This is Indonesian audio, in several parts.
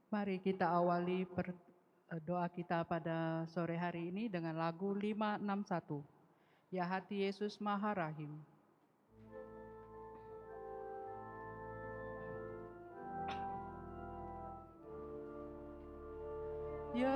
Mari kita awali doa kita pada sore hari ini dengan lagu 561. Ya hati Yesus Maha Rahim. Ya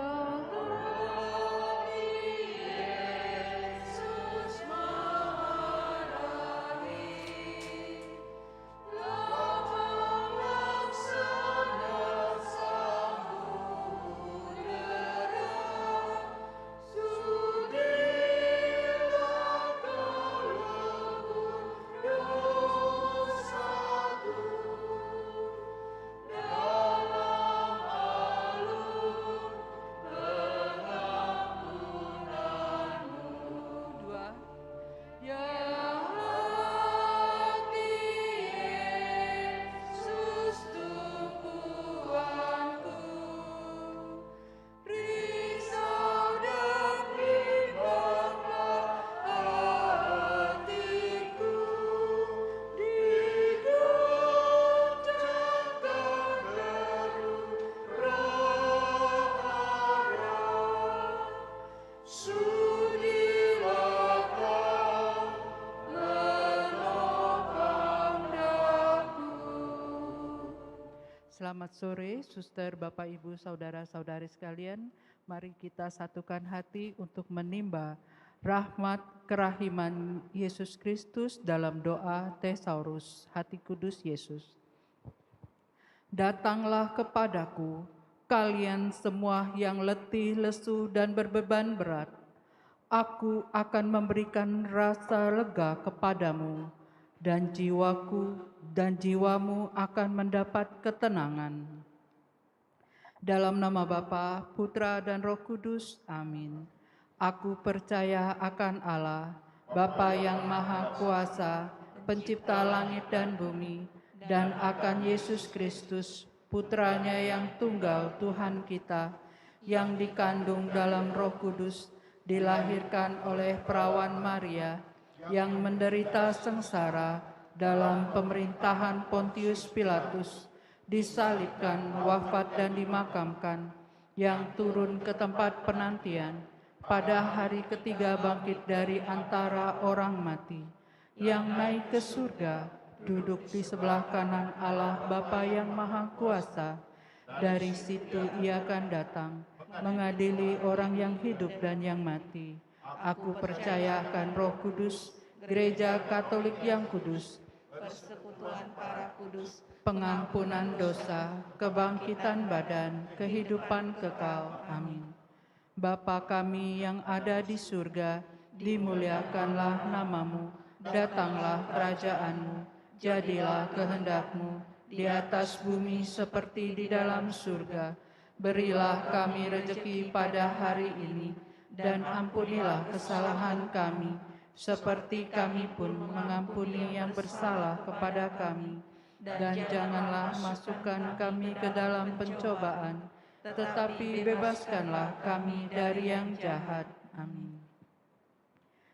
Selamat sore, suster, bapak, ibu, saudara-saudari sekalian. Mari kita satukan hati untuk menimba rahmat kerahiman Yesus Kristus dalam doa Thesaurus, hati kudus Yesus. Datanglah kepadaku, kalian semua yang letih, lesu, dan berbeban berat. Aku akan memberikan rasa lega kepadamu, dan jiwaku dan jiwamu akan mendapat ketenangan. Dalam nama Bapa, Putra, dan Roh Kudus, amin. Aku percaya akan Allah, Bapa yang Maha Kuasa, Pencipta langit dan bumi, dan akan Yesus Kristus, Putranya yang tunggal Tuhan kita, yang dikandung dalam Roh Kudus, dilahirkan oleh perawan Maria, yang menderita sengsara dalam pemerintahan Pontius Pilatus, disalibkan, wafat dan dimakamkan, yang turun ke tempat penantian, pada hari ketiga bangkit dari antara orang mati, yang naik ke surga, duduk di sebelah kanan Allah Bapa yang Maha Kuasa. Dari situ ia akan datang, mengadili orang yang hidup dan yang mati. Aku percaya akan Roh Kudus, Gereja Katolik yang kudus, persekutuan para kudus, pengampunan dosa, kebangkitan badan, kehidupan kekal. Amin. Bapa kami yang ada di surga, dimuliakanlah namamu, datanglah kerajaanmu, jadilah kehendakmu, di atas bumi seperti di dalam surga. Berilah kami rejeki pada hari ini, dan ampunilah kesalahan kami, seperti kami pun mengampuni yang bersalah kepada kami. Dan janganlah masukkan kami ke dalam pencobaan, tetapi bebaskanlah kami dari yang jahat. Amin.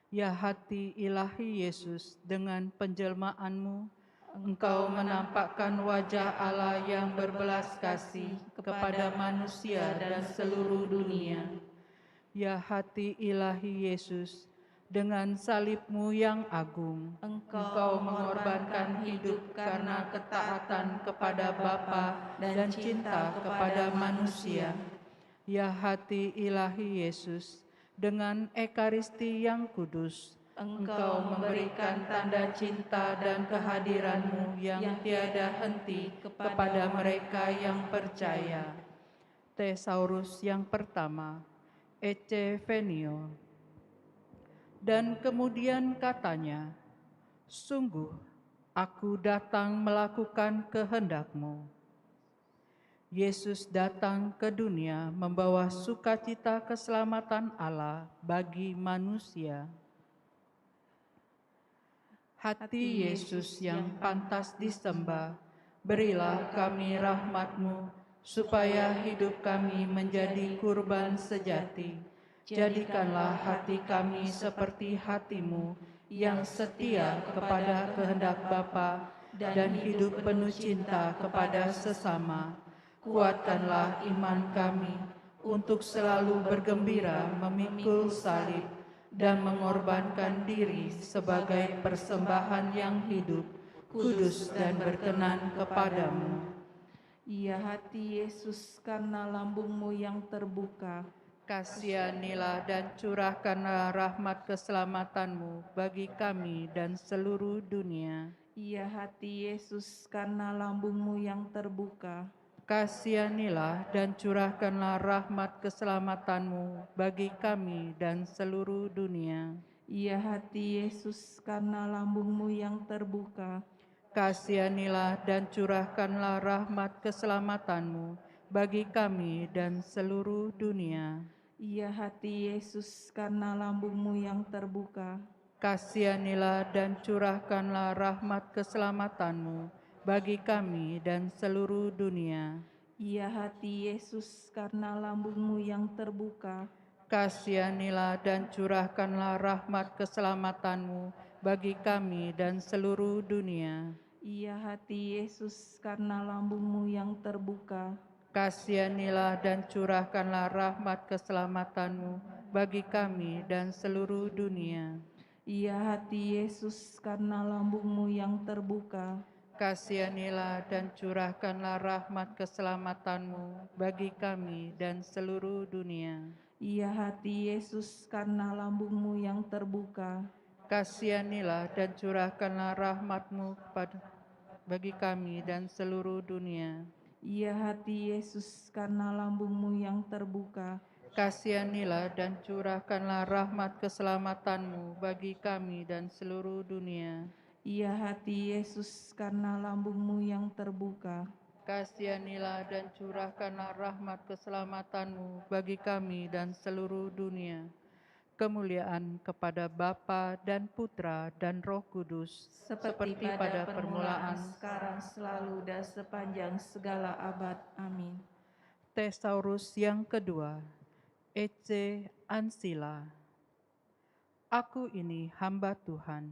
Ya hati ilahi Yesus, dengan penjelmaanmu, Engkau menampakkan wajah Allah yang berbelas kasih kepada manusia dan seluruh dunia. Ya hati ilahi Yesus, dengan salibmu yang agung, Engkau mengorbankan hidup karena ketaatan kepada Bapa dan cinta kepada manusia. Ya hati ilahi Yesus, dengan ekaristi yang kudus, Engkau memberikan tanda cinta dan kehadiranmu yang tiada henti kepada mereka yang percaya. Thesaurus yang pertama, Ecce Venio. Dan kemudian katanya, sungguh aku datang melakukan kehendak-Mu. Yesus datang ke dunia membawa sukacita keselamatan Allah bagi manusia. Hati Yesus yang pantas disembah, berilah kami rahmat-Mu, supaya hidup kami menjadi kurban sejati. Jadikanlah hati kami seperti hati-Mu, yang setia kepada kehendak Bapa, dan hidup penuh cinta kepada sesama. Kuatkanlah iman kami untuk selalu bergembira memikul salib dan mengorbankan diri sebagai persembahan yang hidup, kudus dan berkenan kepadamu. Ya hati Yesus, karena lambungmu yang terbuka, Kasihanilah dan curahkanlah rahmat keselamatanmu bagi kami dan seluruh dunia. ya hati Yesus, karena lambungmu yang terbuka, Kasihanilah dan curahkanlah rahmat keselamatanmu bagi kami dan seluruh dunia. ya hati Yesus, karena lambungmu yang terbuka, Kasihanilah dan curahkanlah rahmat keselamatanmu bagi kami dan seluruh dunia. ya hati Yesus, karena lambungmu yang terbuka, Kasihanilah dan curahkanlah rahmat keselamatanmu bagi kami dan seluruh dunia. ya hati Yesus, karena lambungmu yang terbuka, Kasihanilah dan curahkanlah rahmat keselamatanmu bagi kami dan seluruh dunia. ya hati Yesus, karena lambungmu yang terbuka, Kasihanilah dan curahkanlah rahmat keselamatanmu bagi kami dan seluruh dunia. ya hati Yesus, karena lambungmu yang terbuka, Kasihanilah dan curahkanlah rahmat keselamatanmu bagi kami dan seluruh dunia. ya hati Yesus, karena lambungmu yang terbuka, Kasihanilah dan curahkanlah rahmatmu bagi kami dan seluruh dunia. ya hati Yesus, karena lambungmu yang terbuka, Kasihanilah dan curahkanlah rahmat keselamatanmu bagi kami dan seluruh dunia. ya hati Yesus, karena lambungmu yang terbuka, Kasihanilah dan curahkanlah rahmat keselamatanmu bagi kami dan seluruh dunia. Kemuliaan kepada Bapa dan Putra dan Roh Kudus, seperti pada permulaan, sekarang, selalu, dan sepanjang segala abad. Amin. Thesaurus yang kedua, Ecce Ancilla. Aku ini hamba Tuhan,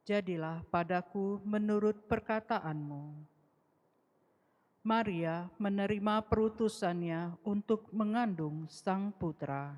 jadilah padaku menurut perkataanmu. Maria menerima perutusannya untuk mengandung Sang Putra.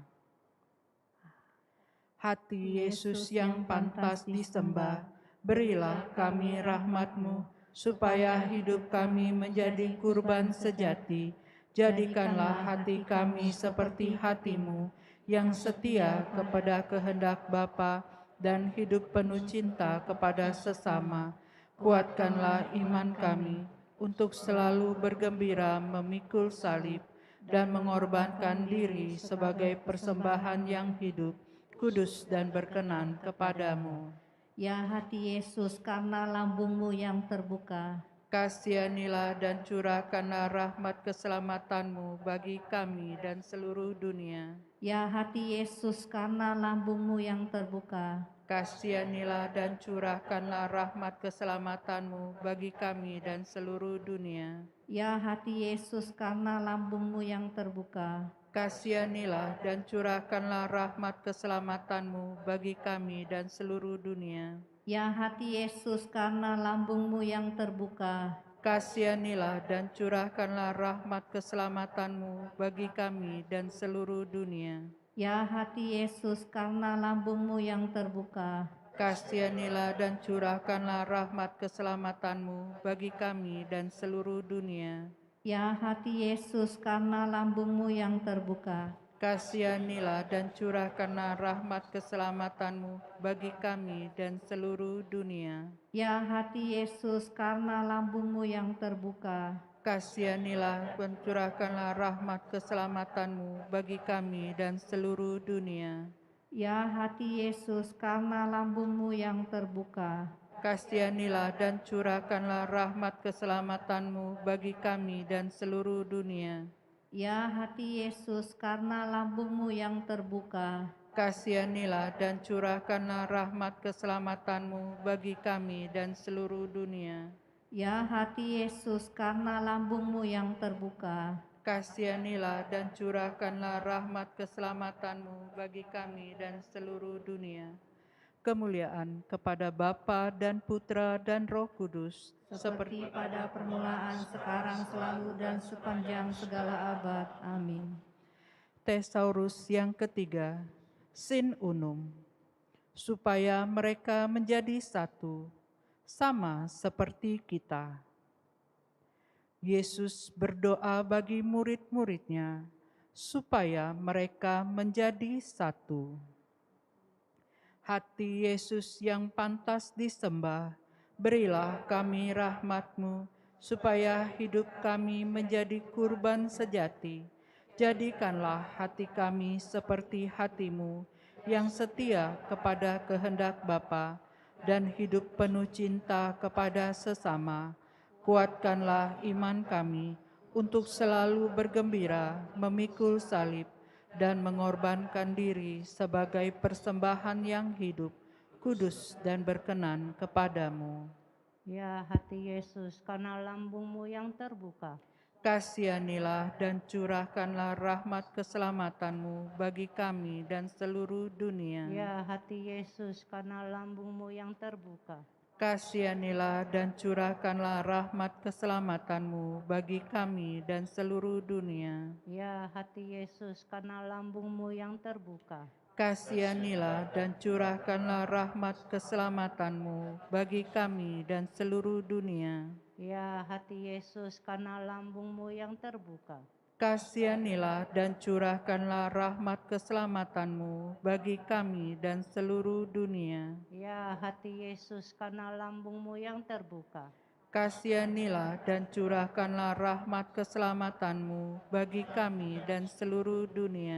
Hati Yesus yang pantas disembah, berilah kami rahmat-Mu, supaya hidup kami menjadi kurban sejati. Jadikanlah hati kami seperti hati-Mu, yang setia kepada kehendak Bapa dan hidup penuh cinta kepada sesama. Kuatkanlah iman kami untuk selalu bergembira memikul salib dan mengorbankan diri sebagai persembahan yang hidup, kudus dan berkenan kepadamu. Ya hati Yesus, karena lambungmu yang terbuka, Kasihanilah dan curahkanlah rahmat keselamatanmu bagi kami dan seluruh dunia. ya hati Yesus, karena lambungmu yang terbuka, Kasihanilah dan curahkanlah rahmat keselamatanmu bagi kami dan seluruh dunia. ya hati Yesus, karena lambungmu yang terbuka, Kasihanilah dan curahkanlah rahmat keselamatanmu bagi kami dan seluruh dunia. ya hati Yesus, karena lambungmu yang terbuka, Kasihanilah dan curahkanlah rahmat keselamatanmu bagi kami dan seluruh dunia. ya hati Yesus, karena lambungmu yang terbuka, Kasihanilah dan curahkanlah rahmat keselamatanmu bagi kami dan seluruh dunia. ya hati Yesus, karena lambungmu yang terbuka, Kasihanilah dan curahkanlah rahmat keselamatanmu bagi kami dan seluruh dunia. ya hati Yesus, karena lambungmu yang terbuka, Kasihanilah dan curahkanlah rahmat keselamatanmu bagi kami dan seluruh dunia. ya hati Yesus, karena lambungmu yang terbuka, Kasihanilah dan curahkanlah rahmat keselamatanmu bagi kami dan seluruh dunia. ya hati Yesus, karena lambungmu yang terbuka, Kasihanilah dan curahkanlah rahmat keselamatanmu bagi kami dan seluruh dunia. ya hati Yesus, karena lambungmu yang terbuka, Kasihanilah dan curahkanlah rahmat keselamatanmu bagi kami dan seluruh dunia. kemuliaan kepada Bapa dan Putra dan Roh Kudus, seperti pada permulaan, sekarang, selalu, dan sepanjang segala abad. Amin. Thesaurus yang ketiga, Sin Unum, supaya mereka menjadi satu, sama seperti kita. Yesus berdoa bagi murid-muridnya, supaya mereka menjadi satu. Hati Yesus yang pantas disembah, berilah kami rahmat-Mu, supaya hidup kami menjadi kurban sejati. Jadikanlah hati kami seperti hati-Mu, yang setia kepada kehendak Bapa, dan hidup penuh cinta kepada sesama. Kuatkanlah iman kami untuk selalu bergembira, memikul salib, dan mengorbankan diri sebagai persembahan yang hidup, kudus, dan berkenan kepadamu. Ya hati Yesus, karena lambung-Mu yang terbuka, Kasihanilah dan curahkanlah rahmat keselamatan-Mu bagi kami dan seluruh dunia. ya hati Yesus, karena lambung-Mu yang terbuka, Kasihanilah dan curahkanlah rahmat keselamatan-Mu bagi kami dan seluruh dunia. ya hati Yesus, karena lambung-Mu yang terbuka, Kasihanilah dan curahkanlah rahmat keselamatan-Mu bagi kami dan seluruh dunia. ya hati Yesus, karena lambung-Mu yang terbuka, Kasihanilah dan curahkanlah rahmat keselamatan-Mu bagi kami dan seluruh dunia. ya hati Yesus, karena lambung-Mu yang terbuka, Kasihanilah dan curahkanlah rahmat keselamatan-Mu bagi kami dan seluruh dunia.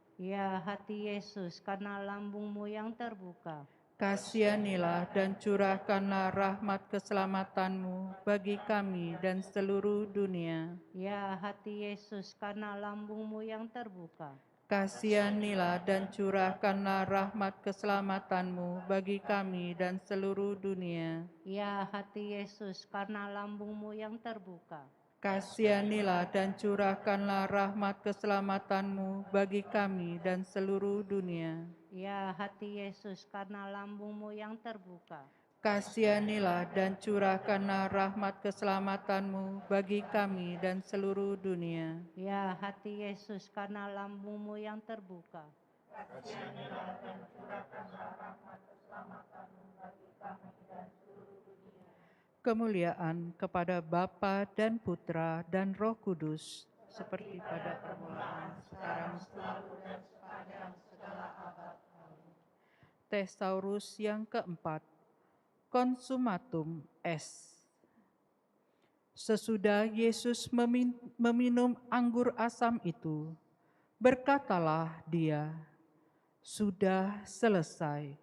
ya hati Yesus, karena lambung-Mu yang terbuka, Kasihanilah dan curahkanlah rahmat keselamatan-Mu bagi kami dan seluruh dunia. ya hati Yesus, karena lambung-Mu yang terbuka, Kasihanilah dan curahkanlah rahmat keselamatan-Mu bagi kami dan seluruh dunia. ya hati Yesus, karena lambung-Mu yang terbuka, Kasihanilah dan curahkanlah rahmat keselamatan-Mu bagi kami dan seluruh dunia. ya hati Yesus, karena lambung-Mu yang terbuka, Kasihanilah dan curahkanlah rahmat keselamatan-Mu bagi kami dan seluruh dunia. ya hati Yesus, karena lambung-Mu yang terbuka, Kemuliaan kepada Bapa dan Putra dan Roh Kudus, seperti pada permulaan, sekarang, selalu, dan sepanjang segala abad. Thesaurus yang keempat, Consumatum est. Sesudah Yesus meminum anggur asam itu, berkatalah Dia, "Sudah selesai."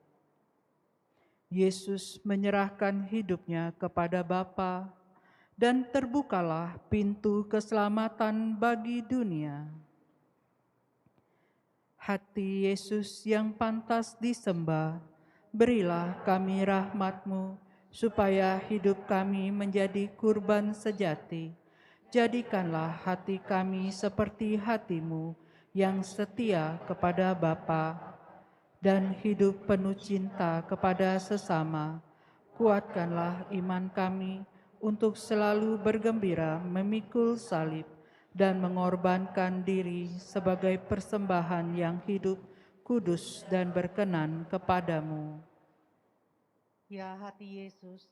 Yesus menyerahkan hidupnya kepada Bapa, dan terbukalah pintu keselamatan bagi dunia. Hati Yesus yang pantas disembah, berilah kami rahmat-Mu, supaya hidup kami menjadi kurban sejati. Jadikanlah hati kami seperti hati-Mu yang setia kepada Bapa, dan hidup penuh cinta kepada sesama. Kuatkanlah iman kami untuk selalu bergembira memikul salib dan mengorbankan diri sebagai persembahan yang hidup, kudus, dan berkenan kepadamu. Ya hati Yesus,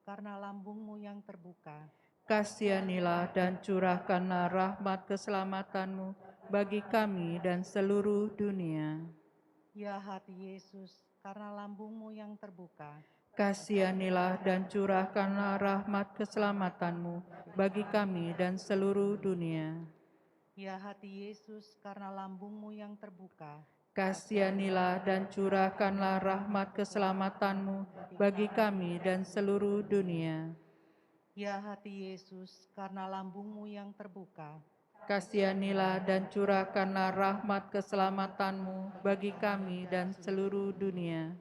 karena lambung-Mu yang terbuka, Kasihanilah dan curahkanlah rahmat keselamatan-Mu bagi kami dan seluruh dunia. ya hati Yesus, karena lambung-Mu yang terbuka, Kasihanilah dan curahkanlah rahmat keselamatan-Mu bagi kami dan seluruh dunia. ya hati Yesus, karena lambung-Mu yang terbuka, Kasihanilah dan curahkanlah rahmat keselamatan-Mu bagi kami dan seluruh dunia. ya hati Yesus, karena lambung-Mu yang terbuka, Kasihanilah dan curahkanlah rahmat keselamatan-Mu bagi kami dan seluruh dunia.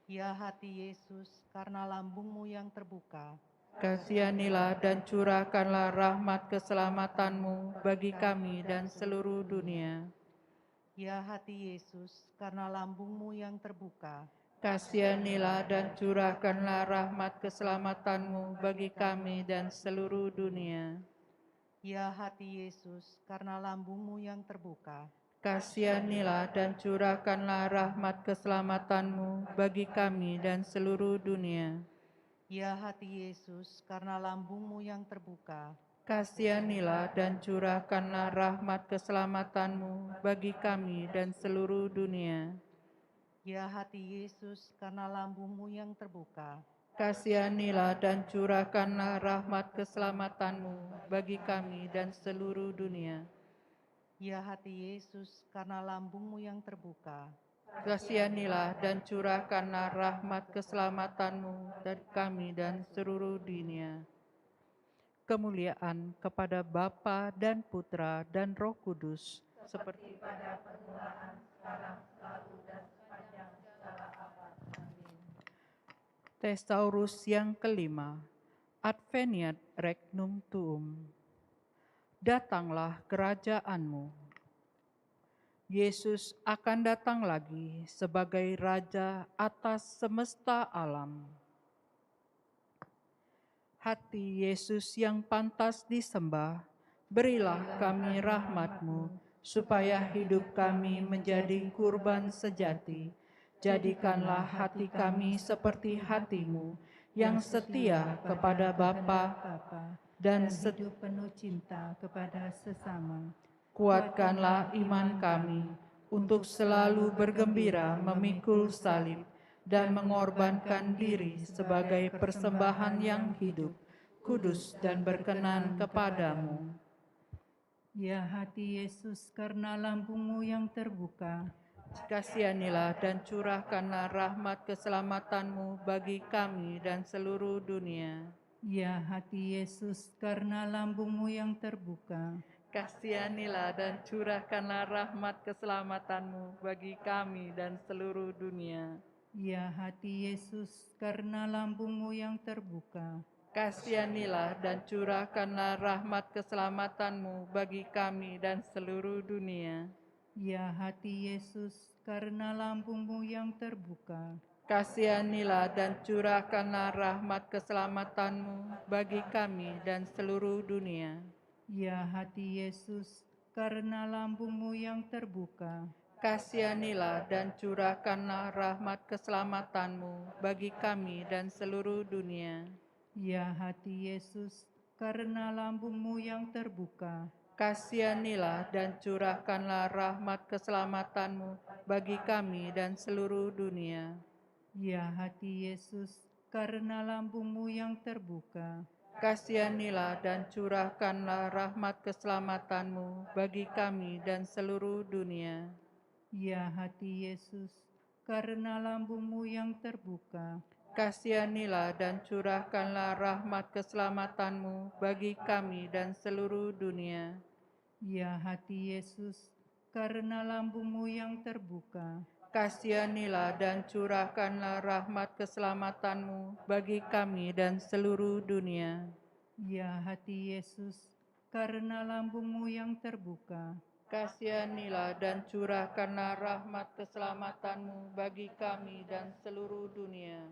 ya hati Yesus, karena lambung-Mu yang terbuka, Kasihanilah dan curahkanlah rahmat keselamatan-Mu bagi kami dan seluruh dunia. ya hati Yesus, karena lambung-Mu yang terbuka, Kasihanilah dan curahkanlah rahmat keselamatanmu bagi kami dan seluruh dunia. Ya hati Yesus, karena lambungmu yang terbuka, Kasihanilah dan curahkanlah rahmat keselamatanmu bagi kami dan seluruh dunia. ya hati Yesus, karena lambungmu yang terbuka, Kasihanilah dan curahkanlah rahmat keselamatanmu bagi kami dan seluruh dunia. ya hati Yesus, karena lambungmu yang terbuka, Kasihanilah dan curahkanlah rahmat keselamatanmu bagi kami dan seluruh dunia. ya hati Yesus, karena lambungmu yang terbuka, Kasihanilah dan curahkanlah rahmat keselamatanmu dari kami dan seluruh dunia. Kemuliaan kepada Bapa dan Putra dan Roh Kudus, seperti pada permulaan, sekarang, selalu, dan sepanjang segala abad. Amin. Thesaurus yang kelima, Adveniat Regnum Tuum. Datanglah kerajaanmu. Yesus akan datang lagi sebagai Raja atas semesta alam. Hati Yesus yang pantas disembah, berilah kami rahmat-Mu, supaya hidup kami menjadi kurban sejati. Jadikanlah hati kami seperti hati-Mu, yang setia kepada Bapa dan hidup penuh cinta kepada sesama. kuatkanlah iman kami untuk selalu bergembira memikul salib dan mengorbankan diri sebagai persembahan yang hidup, kudus dan berkenan kepadamu. Ya hati Yesus, karena lambungmu yang terbuka, Kasihanilah dan curahkanlah rahmat keselamatanmu bagi kami dan seluruh dunia. ya hati Yesus, karena lambungmu yang terbuka, Kasihanilah dan curahkanlah rahmat keselamatanmu bagi kami dan seluruh dunia. ya hati Yesus, karena lambungmu yang terbuka, Kasihanilah dan curahkanlah rahmat keselamatanmu bagi kami dan seluruh dunia. ya hati Yesus, karena lambungmu yang terbuka, Kasihanilah dan curahkanlah rahmat keselamatanmu bagi kami dan seluruh dunia. ya hati Yesus, karena lambungmu yang terbuka, Kasihanilah dan curahkanlah rahmat keselamatanmu bagi kami dan seluruh dunia. ya hati Yesus, karena lambungmu yang terbuka, Kasihanilah dan curahkanlah rahmat keselamatanmu bagi kami dan seluruh dunia. ya hati Yesus, karena lambungmu yang terbuka, Kasihanilah dan curahkanlah rahmat keselamatanmu bagi kami dan seluruh dunia. ya hati Yesus, karena lambungmu yang terbuka, Kasihanilah dan curahkanlah rahmat keselamatanmu bagi kami dan seluruh dunia. ya hati Yesus, karena lambungmu yang terbuka, Kasihanilah dan curahkanlah rahmat keselamatanmu bagi kami dan seluruh dunia. ya hati Yesus, karena lambungmu yang terbuka, Kasihanilah dan curahkanlah rahmat keselamatanmu bagi kami dan seluruh dunia.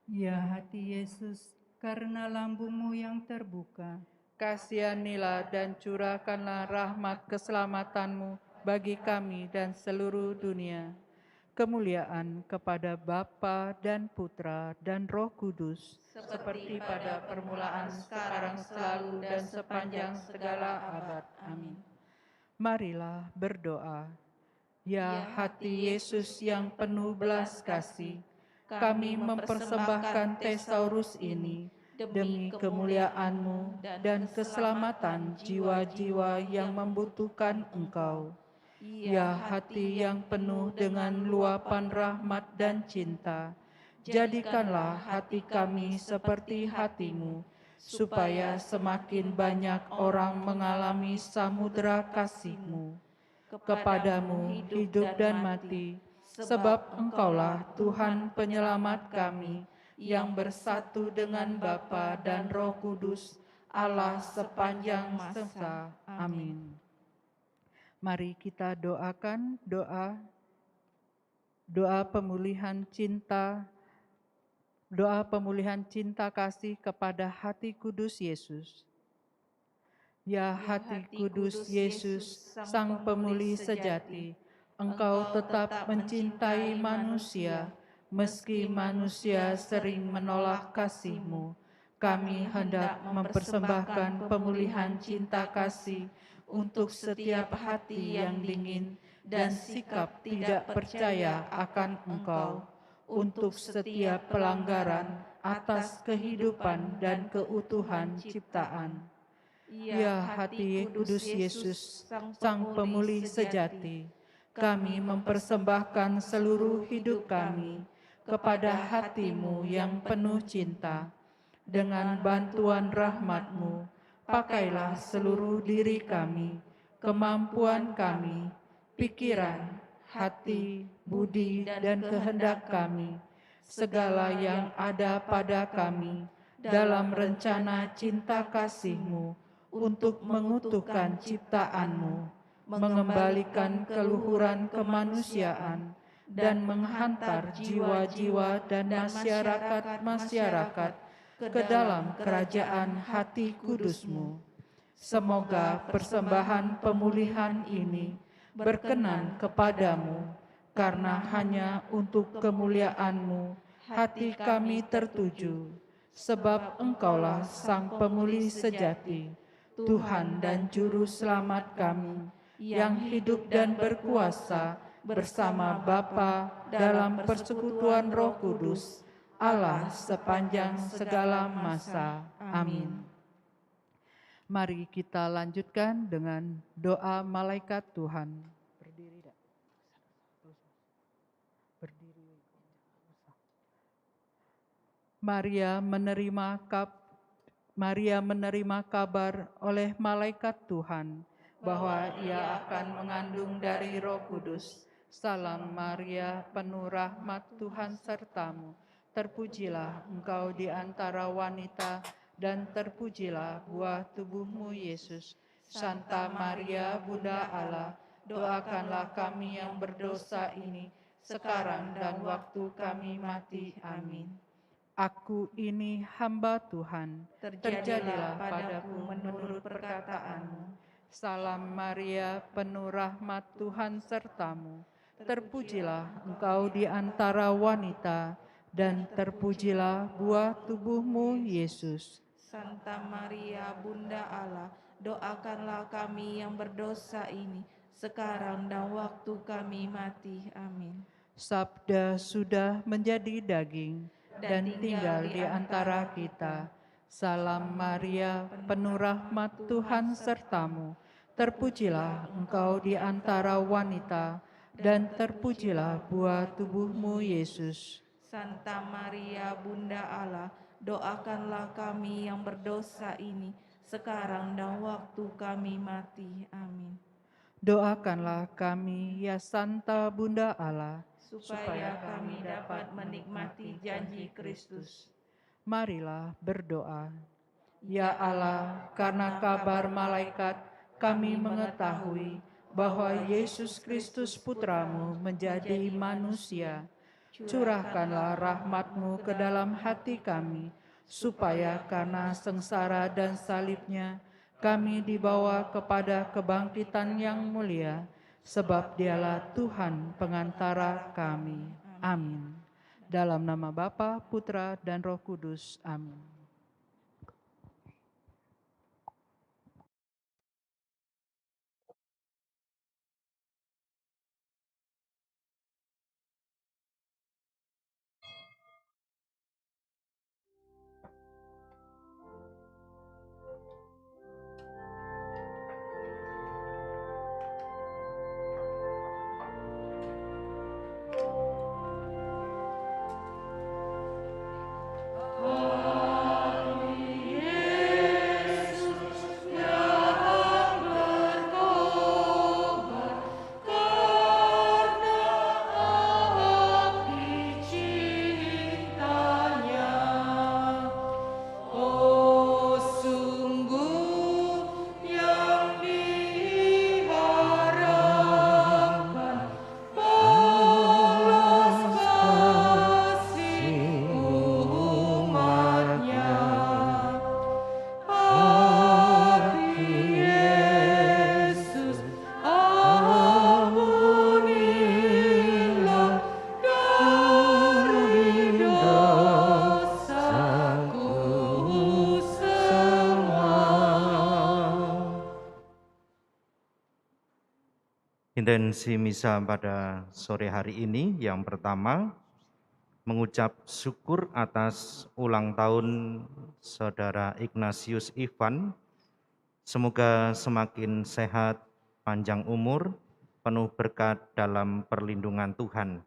ya hati Yesus, karena lambungmu yang terbuka, Kasihanilah dan curahkanlah rahmat keselamatanmu bagi kami dan seluruh dunia. Kemuliaan kepada Bapa dan Putra dan Roh Kudus, seperti pada permulaan, sekarang, selalu, dan sepanjang segala abad. Amin. Marilah berdoa. Ya hati Yesus yang penuh belas kasih, kami mempersembahkan Thesaurus ini demi kemuliaan-Mu dan keselamatan jiwa-jiwa yang membutuhkan Engkau. Ya hati yang penuh dengan luapan rahmat dan cinta, jadikanlah hati kami seperti hati-Mu, supaya semakin banyak orang mengalami samudera kasih-Mu. Kepadamu hidup dan mati, sebab Engkaulah Tuhan penyelamat kami, yang bersatu dengan Bapa dan Roh Kudus, Allah sepanjang masa. Amin. Mari kita doakan doa doa pemulihan cinta kasih kepada hati kudus Yesus. Ya hati kudus Yesus, Sang Pemulih sejati, Engkau tetap mencintai manusia, meski manusia sering menolak kasih-Mu. Kami hendak mempersembahkan pemulihan cinta kasih untuk setiap hati yang dingin dan sikap tidak percaya akan Engkau, untuk setiap pelanggaran atas kehidupan dan keutuhan ciptaan. Ya hati kudus Yesus, Sang Pemulih sejati, kami mempersembahkan seluruh hidup kami kepada hati-Mu yang penuh cinta. Dengan bantuan rahmat-Mu, pakailah seluruh diri kami, kemampuan kami, pikiran, hati, budi, dan kehendak kami, segala yang ada pada kami dalam rencana cinta kasih-Mu, untuk mengutuhkan ciptaan-Mu, mengembalikan keluhuran kemanusiaan, dan menghantar jiwa-jiwa dan masyarakat-masyarakat ke dalam kerajaan hati kudus-Mu. Semoga persembahan pemulihan ini berkenan kepadamu, karena hanya untuk kemuliaan-Mu hati kami tertuju, sebab Engkaulah Sang Pemulih sejati, Tuhan dan Juru Selamat kami, yang hidup dan berkuasa bersama Bapa dalam persekutuan Roh Kudus, Allah sepanjang segala masa. Amin. Mari kita lanjutkan dengan doa malaikat Tuhan. Berdiri, Dak. Berdiri. Maria menerima kabar oleh malaikat Tuhan bahwa ia akan mengandung dari Roh Kudus. Salam Maria, penuh rahmat, Tuhan sertamu. Terpujilah engkau di antara wanita, dan terpujilah buah tubuhmu Yesus. Santa Maria, Bunda Allah, doakanlah kami yang berdosa ini, sekarang dan waktu kami mati. Amin. Aku ini hamba Tuhan, terjadilah padaku menurut perkataan-Mu. Salam Maria, penuh rahmat, Tuhan sertamu. Terpujilah engkau di antara wanita, dan terpujilah buah tubuhmu Yesus. Santa Maria, Bunda Allah, doakanlah kami yang berdosa ini, sekarang dan waktu kami mati. Amin. Sabda sudah menjadi daging dan tinggal di antara kita. Salam Maria, penuh rahmat, Tuhan sertamu. Terpujilah engkau di antara wanita, dan terpujilah buah tubuhmu Yesus. Santa Maria, Bunda Allah, doakanlah kami yang berdosa ini, sekarang dan waktu kami mati. Amin. Doakanlah kami, ya Santa Bunda Allah, Supaya kami dapat menikmati janji Kristus. Marilah berdoa. Ya Allah, karena kabar malaikat kami mengetahui bahwa Yesus Kristus Putramu menjadi manusia. Curahkanlah rahmat-Mu ke dalam hati kami, supaya karena sengsara dan salib-Nya kami dibawa kepada kebangkitan yang mulia, sebab Dialah Tuhan pengantara kami. Amin. Dalam nama Bapa, Putra, dan Roh Kudus. Amin. Amin. Intensi misa pada sore hari ini yang pertama, mengucap syukur atas ulang tahun Saudara Ignatius Ivan. Semoga semakin sehat, panjang umur, penuh berkat dalam perlindungan Tuhan.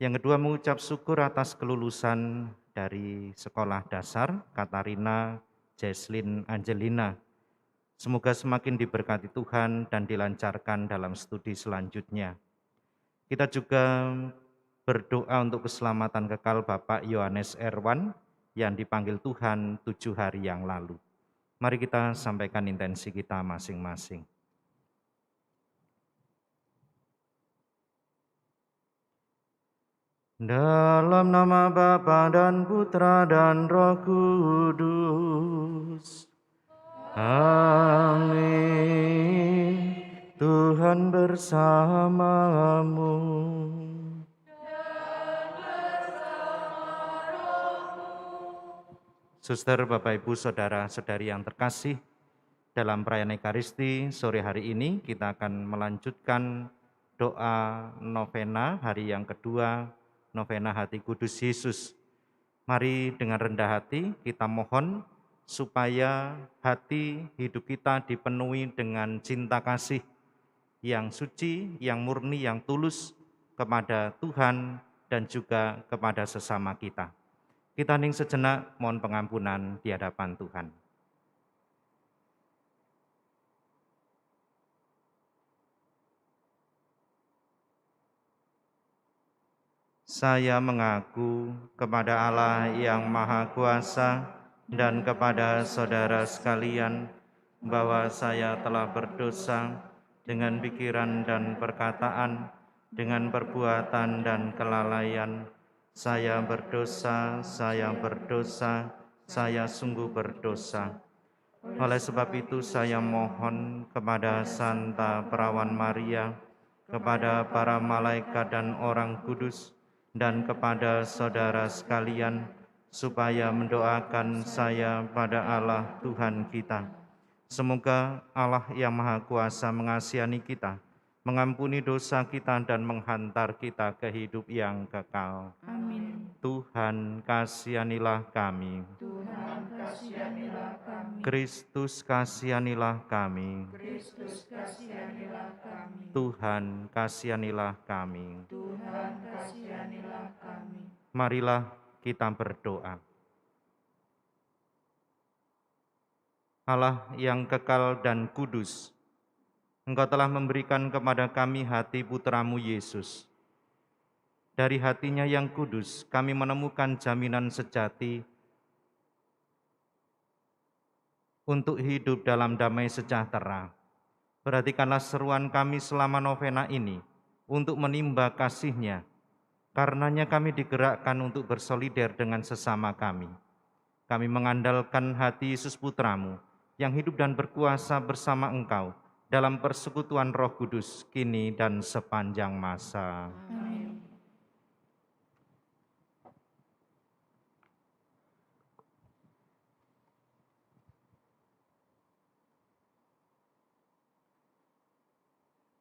Yang kedua, mengucap syukur atas kelulusan dari sekolah dasar Katarina Jesslyn Angelina. Semoga semakin diberkati Tuhan dan dilancarkan dalam studi selanjutnya. Kita juga berdoa untuk keselamatan kekal Bapak Yohanes Erwan yang dipanggil Tuhan 7 hari yang lalu. Mari kita sampaikan intensi kita masing-masing. Dalam nama Bapa dan Putra dan Roh Kudus. Amin. Tuhan bersamamu. Suster, Bapak, Ibu, Saudara-saudari yang terkasih, dalam perayaan Ekaristi sore hari ini kita akan melanjutkan doa novena hari yang kedua, novena Hati Kudus Yesus. Mari dengan rendah hati kita mohon supaya hati hidup kita dipenuhi dengan cinta kasih yang suci, yang murni, yang tulus kepada Tuhan dan juga kepada sesama kita. Kita hening sejenak, mohon pengampunan di hadapan Tuhan. Saya mengaku kepada Allah yang Maha Kuasa dan kepada saudara sekalian bahwa saya telah berdosa dengan pikiran dan perkataan, dengan perbuatan dan kelalaian. Saya berdosa, saya sungguh berdosa. Oleh sebab itu saya mohon kepada Santa Perawan Maria, kepada para malaikat dan orang kudus, dan kepada saudara sekalian, supaya mendoakan saya pada Allah Tuhan kita. Semoga Allah yang Maha Kuasa mengasihani kita, mengampuni dosa kita dan menghantar kita ke hidup yang kekal. Amin. Tuhan kasihanilah kami. Tuhan kasihanilah kami. Kristus kasihanilah kami. Kristus kasihanilah kami. Tuhan kasihanilah kami. Tuhan kasihanilah kami. Marilah kita berdoa. Allah yang kekal dan kudus, Engkau telah memberikan kepada kami hati Putramu Yesus. Dari hatinya yang kudus, kami menemukan jaminan sejati untuk hidup dalam damai sejahtera. Perhatikanlah seruan kami selama novena ini untuk menimba kasih-Nya. Karenanya kami digerakkan untuk bersolider dengan sesama kami. Kami mengandalkan hati Yesus Putramu yang hidup dan berkuasa bersama Engkau dalam persekutuan Roh Kudus kini dan sepanjang masa. Amin.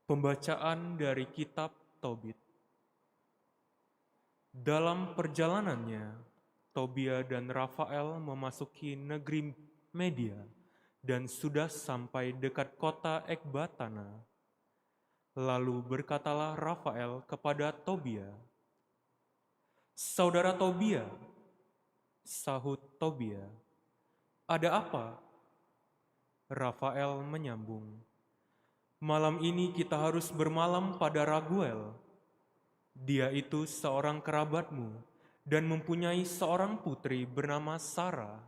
Pembacaan dari Kitab Tobit. Dalam perjalanannya, Tobia dan Rafael memasuki negeri Media dan sudah sampai dekat kota Ekbatana. Lalu berkatalah Rafael kepada Tobia, "Saudara Tobia," sahut Tobia, "ada apa?" Rafael menyambung, "Malam ini kita harus bermalam pada Raguel. Dia itu seorang kerabatmu dan mempunyai seorang putri bernama Sarah."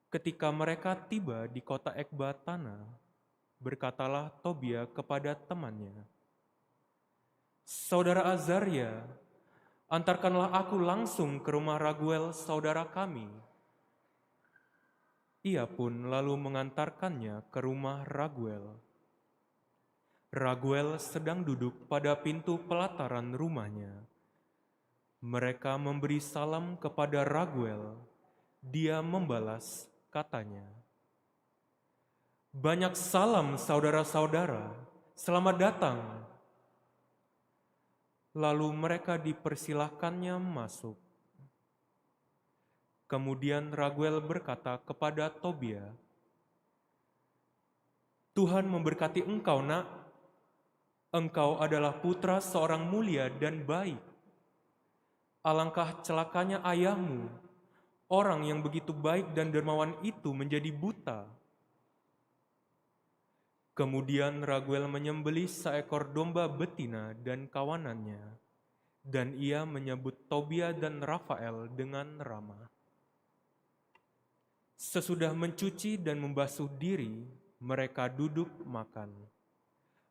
Ketika mereka tiba di kota Ekbatana, berkatalah Tobia kepada temannya, "Saudara Azaria, antarkanlah aku langsung ke rumah Raguel saudara kami." Ia pun lalu mengantarkannya ke rumah Raguel. Raguel sedang duduk pada pintu pelataran rumahnya. Mereka memberi salam kepada Raguel. Dia membalas, katanya, Banyak salam saudara-saudara, selamat datang. Lalu mereka dipersilahkannya masuk. Kemudian Raguel berkata kepada Tobia, Tuhan memberkati engkau, nak. Engkau adalah putra seorang mulia dan baik. Alangkah celakanya ayahmu, orang yang begitu baik dan dermawan itu menjadi buta. Kemudian Raguel menyembelih seekor domba betina dan kawanannya, dan ia menyebut Tobia dan Rafael dengan ramah. Sesudah mencuci dan membasuh diri, mereka duduk makan.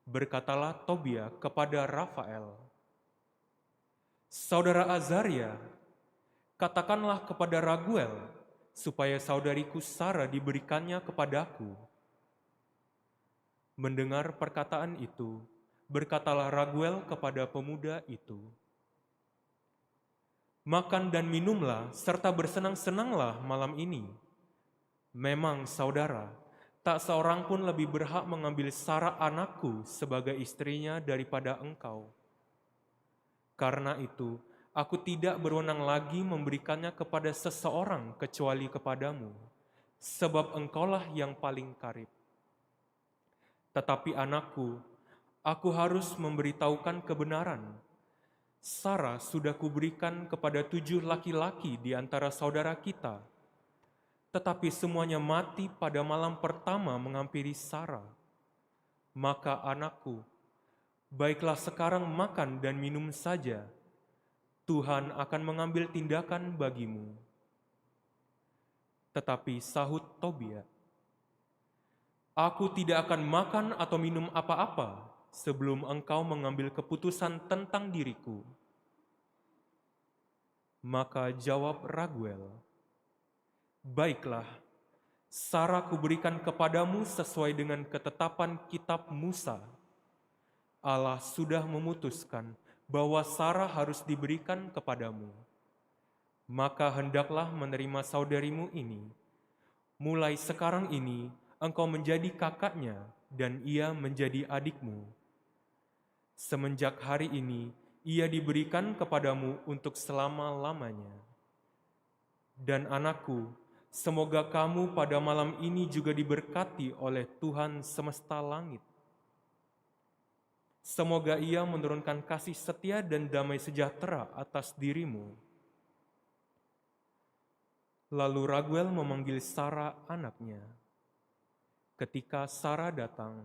Berkatalah Tobia kepada Rafael, Saudara Azaria, katakanlah kepada Raguel, supaya saudariku Sara diberikannya kepadaku. Mendengar perkataan itu, berkatalah Raguel kepada pemuda itu, Makan dan minumlah, serta bersenang-senanglah malam ini. Memang saudara, tak seorang pun lebih berhak mengambil Sara anakku sebagai istrinya daripada engkau. Karena itu, aku tidak berwenang lagi memberikannya kepada seseorang kecuali kepadamu, sebab engkaulah yang paling karib. Tetapi anakku, aku harus memberitahukan kebenaran. Sara sudah kuberikan kepada 7 laki-laki di antara saudara kita, tetapi semuanya mati pada malam pertama menghampiri Sara. Maka anakku, baiklah sekarang makan dan minum saja. Tuhan akan mengambil tindakan bagimu. Tetapi sahut Tobia, Aku tidak akan makan atau minum apa-apa sebelum engkau mengambil keputusan tentang diriku. Maka jawab Raguel, Baiklah, Sara kuberikan kepadamu sesuai dengan ketetapan kitab Musa. Allah sudah memutuskan bahwa Sara harus diberikan kepadamu. Maka hendaklah menerima saudarimu ini. Mulai sekarang ini, engkau menjadi kakaknya dan ia menjadi adikmu. Semenjak hari ini, ia diberikan kepadamu untuk selama-lamanya. Dan anakku, semoga kamu pada malam ini juga diberkati oleh Tuhan semesta langit. Semoga ia menurunkan kasih setia dan damai sejahtera atas dirimu. Lalu Raguel memanggil Sara anaknya. Ketika Sara datang,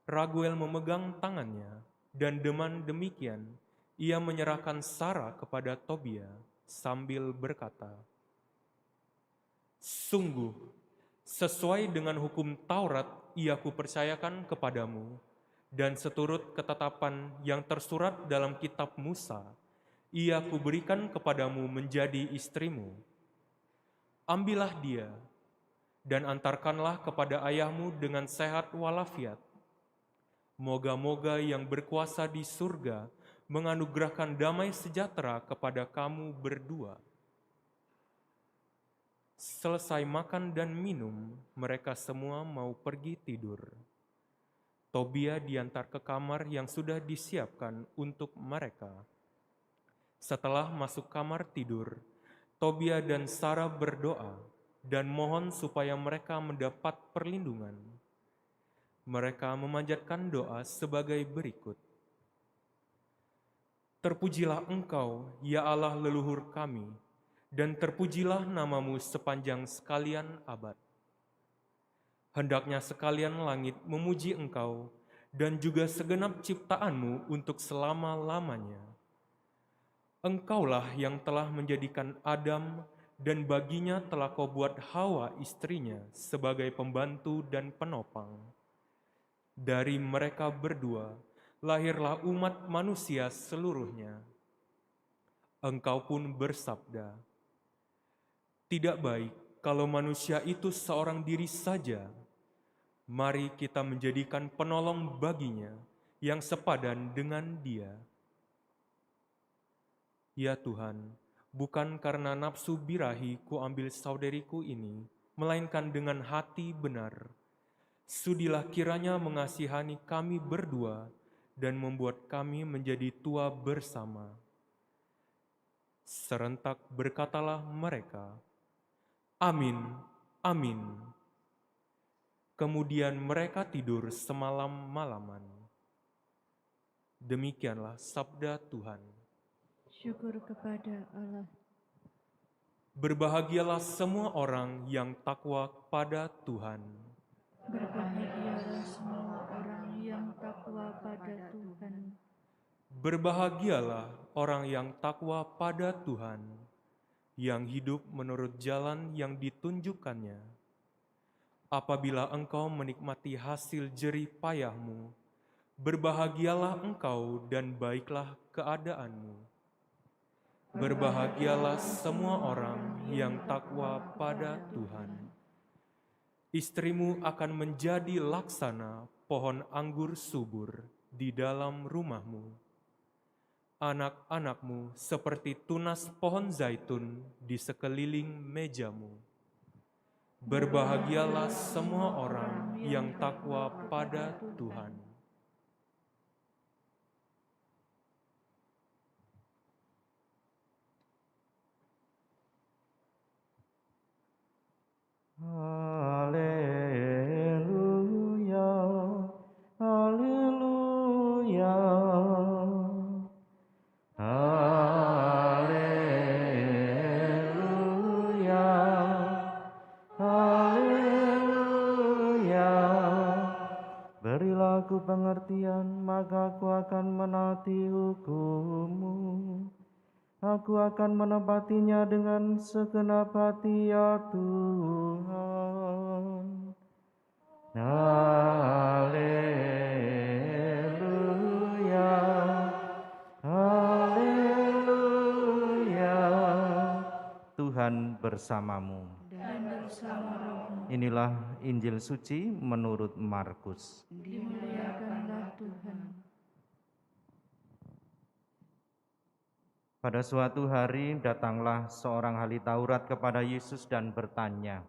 Raguel memegang tangannya, dan dengan demikian ia menyerahkan Sara kepada Tobia sambil berkata, Sungguh, sesuai dengan hukum Taurat ia kupercayakan kepadamu, dan seturut ketetapan yang tersurat dalam kitab Musa, ia kuberikan kepadamu menjadi istrimu. Ambillah dia, dan antarkanlah kepada ayahmu dengan sehat walafiat. Moga-moga yang berkuasa di surga menganugerahkan damai sejahtera kepada kamu berdua. Selesai makan dan minum, mereka semua mau pergi tidur. Tobia diantar ke kamar yang sudah disiapkan untuk mereka. Setelah masuk kamar tidur, Tobia dan Sara berdoa dan mohon supaya mereka mendapat perlindungan. Mereka memanjatkan doa sebagai berikut. Terpujilah Engkau, ya Allah leluhur kami, dan terpujilah namamu sepanjang sekalian abad. Hendaknya sekalian langit memuji Engkau, dan juga segenap ciptaanmu untuk selama-lamanya. Engkaulah yang telah menjadikan Adam, dan baginya telah kau buat Hawa istrinya sebagai pembantu dan penopang. Dari mereka berdua, lahirlah umat manusia seluruhnya. Engkau pun bersabda, tidak baik kalau manusia itu seorang diri saja. Mari kita menjadikan penolong baginya yang sepadan dengan dia. Ya Tuhan, bukan karena nafsu birahi ku ambil saudariku ini, melainkan dengan hati benar. Sudilah kiranya mengasihani kami berdua dan membuat kami menjadi tua bersama. Serentak berkatalah mereka, "Amin, amin." Kemudian mereka tidur semalam-malaman. Demikianlah sabda Tuhan. Syukur kepada Allah. Berbahagialah semua orang yang takwa pada Tuhan. Berbahagialah semua orang yang takwa pada Tuhan. Berbahagialah orang yang takwa pada Tuhan, yang hidup menurut jalan yang ditunjukkannya. Apabila engkau menikmati hasil jerih payahmu, berbahagialah engkau dan baiklah keadaanmu. Berbahagialah semua orang yang takwa pada Tuhan. Istrimu akan menjadi laksana pohon anggur subur di dalam rumahmu. Anak-anakmu seperti tunas pohon zaitun di sekeliling mejamu. Berbahagialah semua orang yang takwa pada Tuhan. Haleluya, haleluya, haleluya, haleluya. Berilah aku pengertian, maka aku akan menaati hukum-Mu. Aku akan menepatinya dengan segenap hati, ya Tuhan. Haleluya, haleluya. Tuhan bersamamu. Dan bersama rohmu. Inilah Injil suci menurut Markus. Dimuliakanlah Tuhan. Pada suatu hari datanglah seorang ahli Taurat kepada Yesus dan bertanya,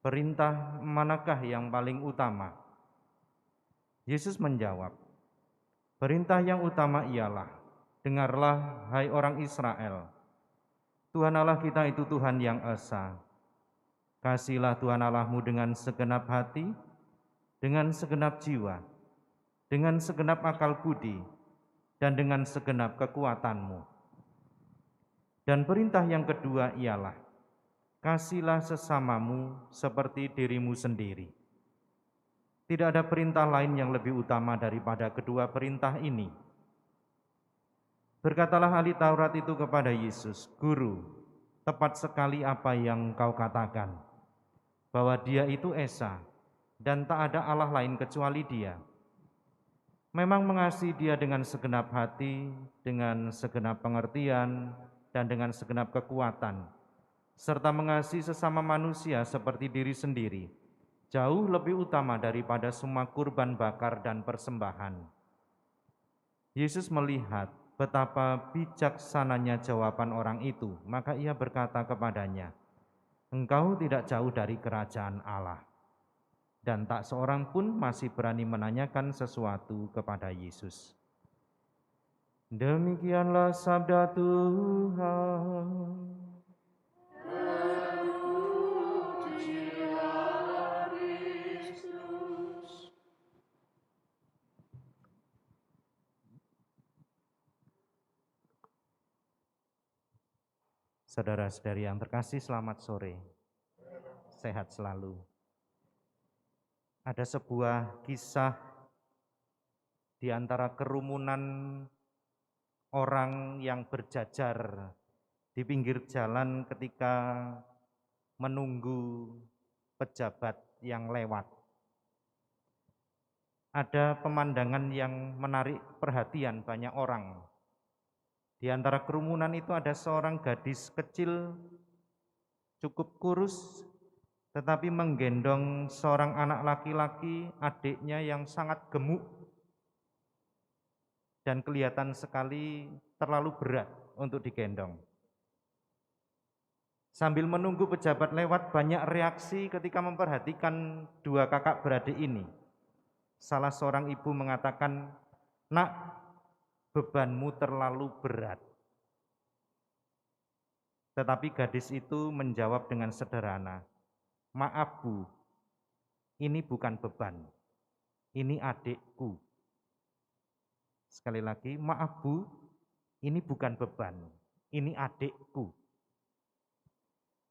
"Perintah manakah yang paling utama?" Yesus menjawab, "Perintah yang utama ialah, dengarlah hai orang Israel, Tuhan Allah kita itu Tuhan yang esa. Kasihilah Tuhan Allahmu dengan segenap hati, dengan segenap jiwa, dengan segenap akal budi, dan dengan segenap kekuatanmu. Dan perintah yang kedua ialah, kasihilah sesamamu seperti dirimu sendiri. Tidak ada perintah lain yang lebih utama daripada kedua perintah ini." Berkatalah ahli Taurat itu kepada Yesus, "Guru, tepat sekali apa yang kau katakan, bahwa Dia itu esa, dan tak ada Allah lain kecuali Dia. Memang mengasihi Dia dengan segenap hati, dengan segenap pengertian, dan dengan segenap kekuatan, serta mengasihi sesama manusia seperti diri sendiri, jauh lebih utama daripada semua kurban bakar dan persembahan." Yesus melihat betapa bijaksananya jawaban orang itu, maka Ia berkata kepadanya, "Engkau tidak jauh dari kerajaan Allah." Dan tak seorang pun masih berani menanyakan sesuatu kepada Yesus. Demikianlah sabda Tuhan. Saudara-saudari yang terkasih, selamat sore. Sehat selalu. Ada sebuah kisah di antara kerumunan orang yang berjajar di pinggir jalan ketika menunggu pejabat yang lewat. Ada pemandangan yang menarik perhatian banyak orang. Di antara kerumunan itu ada seorang gadis kecil, cukup kurus, tetapi menggendong seorang anak laki-laki, adiknya yang sangat gemuk dan kelihatan sekali terlalu berat untuk digendong. Sambil menunggu pejabat lewat, banyak reaksi ketika memperhatikan dua kakak beradik ini. Salah seorang ibu mengatakan, "Nak, bebanmu terlalu berat." Tetapi gadis itu menjawab dengan sederhana, "Maaf Bu, ini bukan beban, ini adikku." Sekali lagi, "Maaf Bu, ini bukan beban, ini adikku."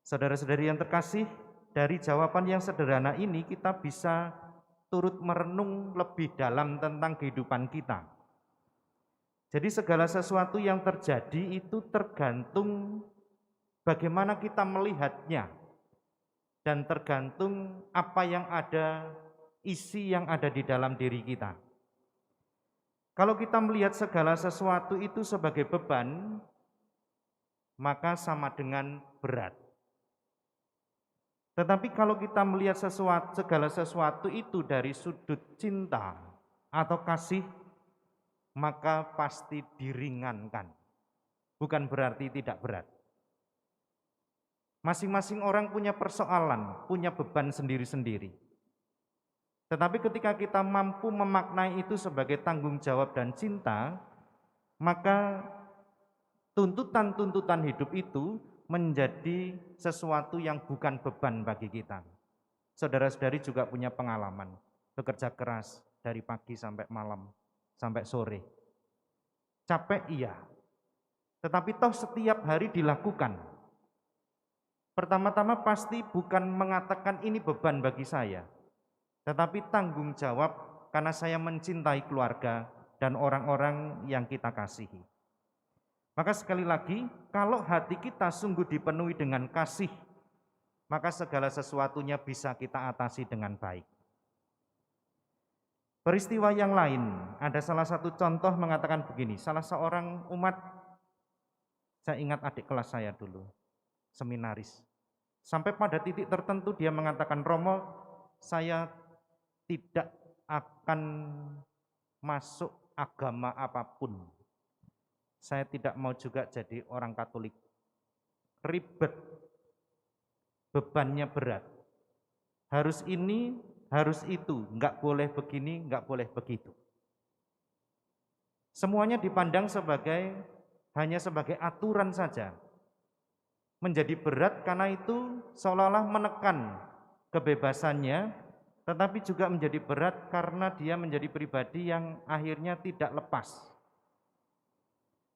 Saudara-saudari yang terkasih, dari jawaban yang sederhana ini kita bisa turut merenung lebih dalam tentang kehidupan kita. Jadi segala sesuatu yang terjadi itu tergantung bagaimana kita melihatnya dan tergantung apa yang ada, isi yang ada di dalam diri kita. Kalau kita melihat segala sesuatu itu sebagai beban, maka sama dengan berat. Tetapi kalau kita melihat segala sesuatu itu dari sudut cinta atau kasih, maka pasti diringankan. Bukan berarti tidak berat. Masing-masing orang punya persoalan, punya beban sendiri-sendiri. Tetapi ketika kita mampu memaknai itu sebagai tanggung jawab dan cinta, maka tuntutan-tuntutan hidup itu menjadi sesuatu yang bukan beban bagi kita. Saudara-saudari juga punya pengalaman, bekerja keras dari pagi sampai malam, sampai sore. Capek iya, tetapi toh setiap hari dilakukan. Pertama-tama pasti bukan mengatakan ini beban bagi saya, tetapi tanggung jawab karena saya mencintai keluarga dan orang-orang yang kita kasihi. Maka sekali lagi, kalau hati kita sungguh dipenuhi dengan kasih, maka segala sesuatunya bisa kita atasi dengan baik. Peristiwa yang lain, ada salah satu contoh mengatakan begini, salah seorang umat, saya ingat adik kelas saya dulu, seminaris. Sampai pada titik tertentu dia mengatakan, "Romo, saya tidak akan masuk agama apapun. Saya tidak mau juga jadi orang Katolik. Ribet, bebannya berat. Harus ini, harus itu, enggak boleh begini, enggak boleh begitu." Semuanya dipandang hanya sebagai aturan saja. Menjadi berat karena itu seolah-olah menekan kebebasannya, tetapi juga menjadi berat karena dia menjadi pribadi yang akhirnya tidak lepas.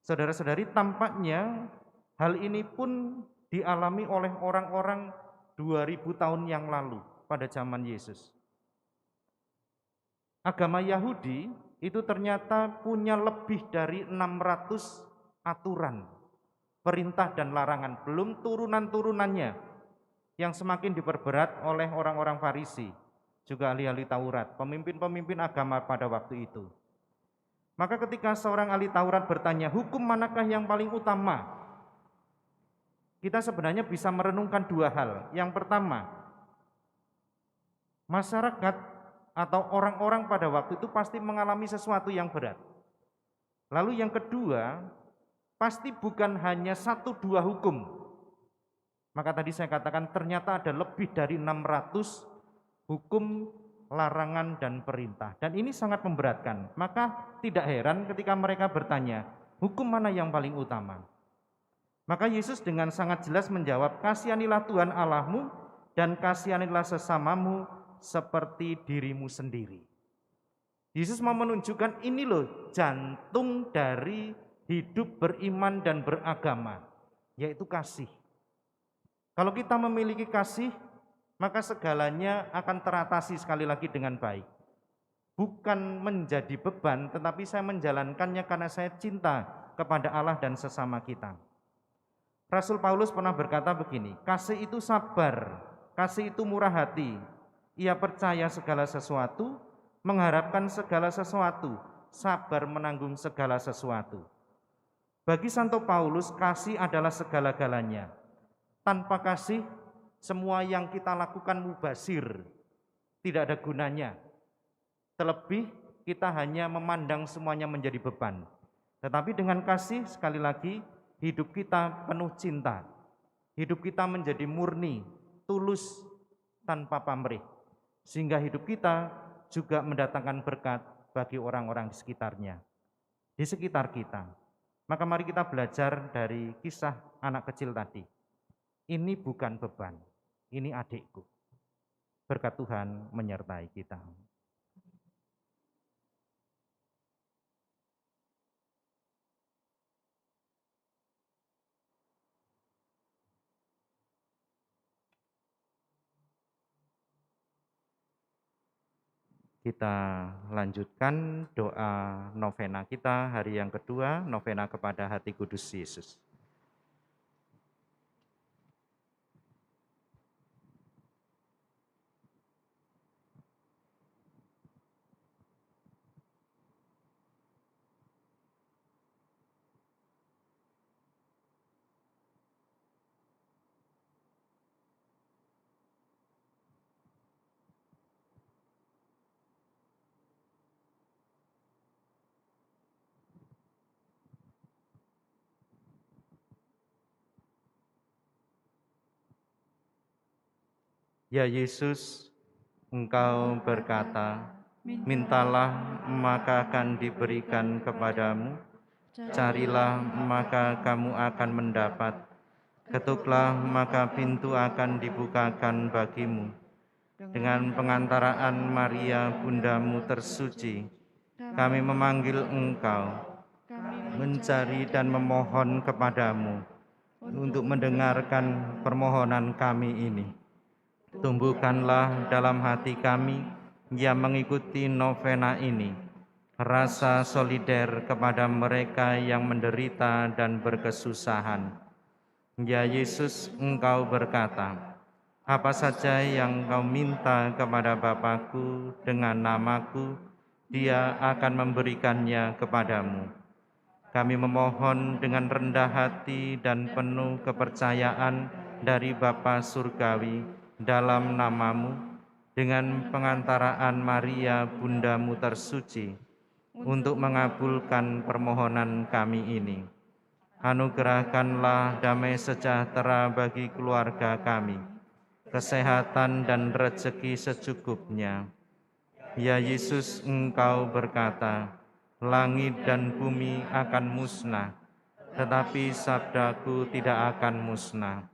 Saudara-saudari, tampaknya hal ini pun dialami oleh orang-orang 2000 tahun yang lalu pada zaman Yesus. Agama Yahudi itu ternyata punya lebih dari 600 aturan, perintah dan larangan, belum turunan-turunannya yang semakin diperberat oleh orang-orang Farisi, juga ahli-ahli Taurat, pemimpin-pemimpin agama pada waktu itu. Maka ketika seorang ahli Taurat bertanya, hukum manakah yang paling utama? Kita sebenarnya bisa merenungkan dua hal. Yang pertama, masyarakat atau orang-orang pada waktu itu pasti mengalami sesuatu yang berat. Lalu yang kedua, pasti bukan hanya 1-2 hukum. Maka tadi saya katakan ternyata ada lebih dari 600 hukum, larangan, dan perintah. Dan ini sangat memberatkan. Maka tidak heran ketika mereka bertanya, hukum mana yang paling utama? Maka Yesus dengan sangat jelas menjawab, kasihanilah Tuhan Allahmu dan kasihanilah sesamamu seperti dirimu sendiri. Yesus mau menunjukkan ini loh jantung dari hidup beriman dan beragama, yaitu kasih. Kalau kita memiliki kasih, maka segalanya akan teratasi sekali lagi dengan baik. Bukan menjadi beban, tetapi saya menjalankannya karena saya cinta kepada Allah dan sesama kita. Rasul Paulus pernah berkata begini, kasih itu sabar, kasih itu murah hati. Ia percaya segala sesuatu, mengharapkan segala sesuatu, sabar menanggung segala sesuatu. Bagi Santo Paulus, kasih adalah segala-galanya. Tanpa kasih, semua yang kita lakukan mubazir, tidak ada gunanya. Terlebih, kita hanya memandang semuanya menjadi beban. Tetapi dengan kasih, sekali lagi, hidup kita penuh cinta. Hidup kita menjadi murni, tulus, tanpa pamrih. Sehingga hidup kita juga mendatangkan berkat bagi orang-orang di sekitarnya, di sekitar kita. Maka mari kita belajar dari kisah anak kecil tadi. Ini bukan beban, ini adikku. Berkat Tuhan menyertai kita. Kita lanjutkan doa novena kita hari yang kedua, novena kepada Hati Kudus Yesus. Ya Yesus, Engkau berkata, mintalah maka akan diberikan kepadamu, carilah maka kamu akan mendapat, ketuklah maka pintu akan dibukakan bagimu. Dengan pengantaraan Maria Bundamu tersuci, kami memanggil Engkau, mencari dan memohon kepadamu untuk mendengarkan permohonan kami ini. Tumbuhkanlah dalam hati kami yang mengikuti novena ini rasa solider kepada mereka yang menderita dan berkesusahan. Ya Yesus, Engkau berkata, apa saja yang Kau minta kepada Bapa-Ku dengan nama-Ku, Dia akan memberikannya kepadamu. Kami memohon dengan rendah hati dan penuh kepercayaan dari Bapa Surgawi dalam nama-Mu, dengan pengantaraan Maria Bundamu tersuci, untuk mengabulkan permohonan kami ini. Anugerahkanlah damai sejahtera bagi keluarga kami, kesehatan dan rezeki secukupnya. Ya Yesus, Engkau berkata, langit dan bumi akan musnah, tetapi sabdaku tidak akan musnah.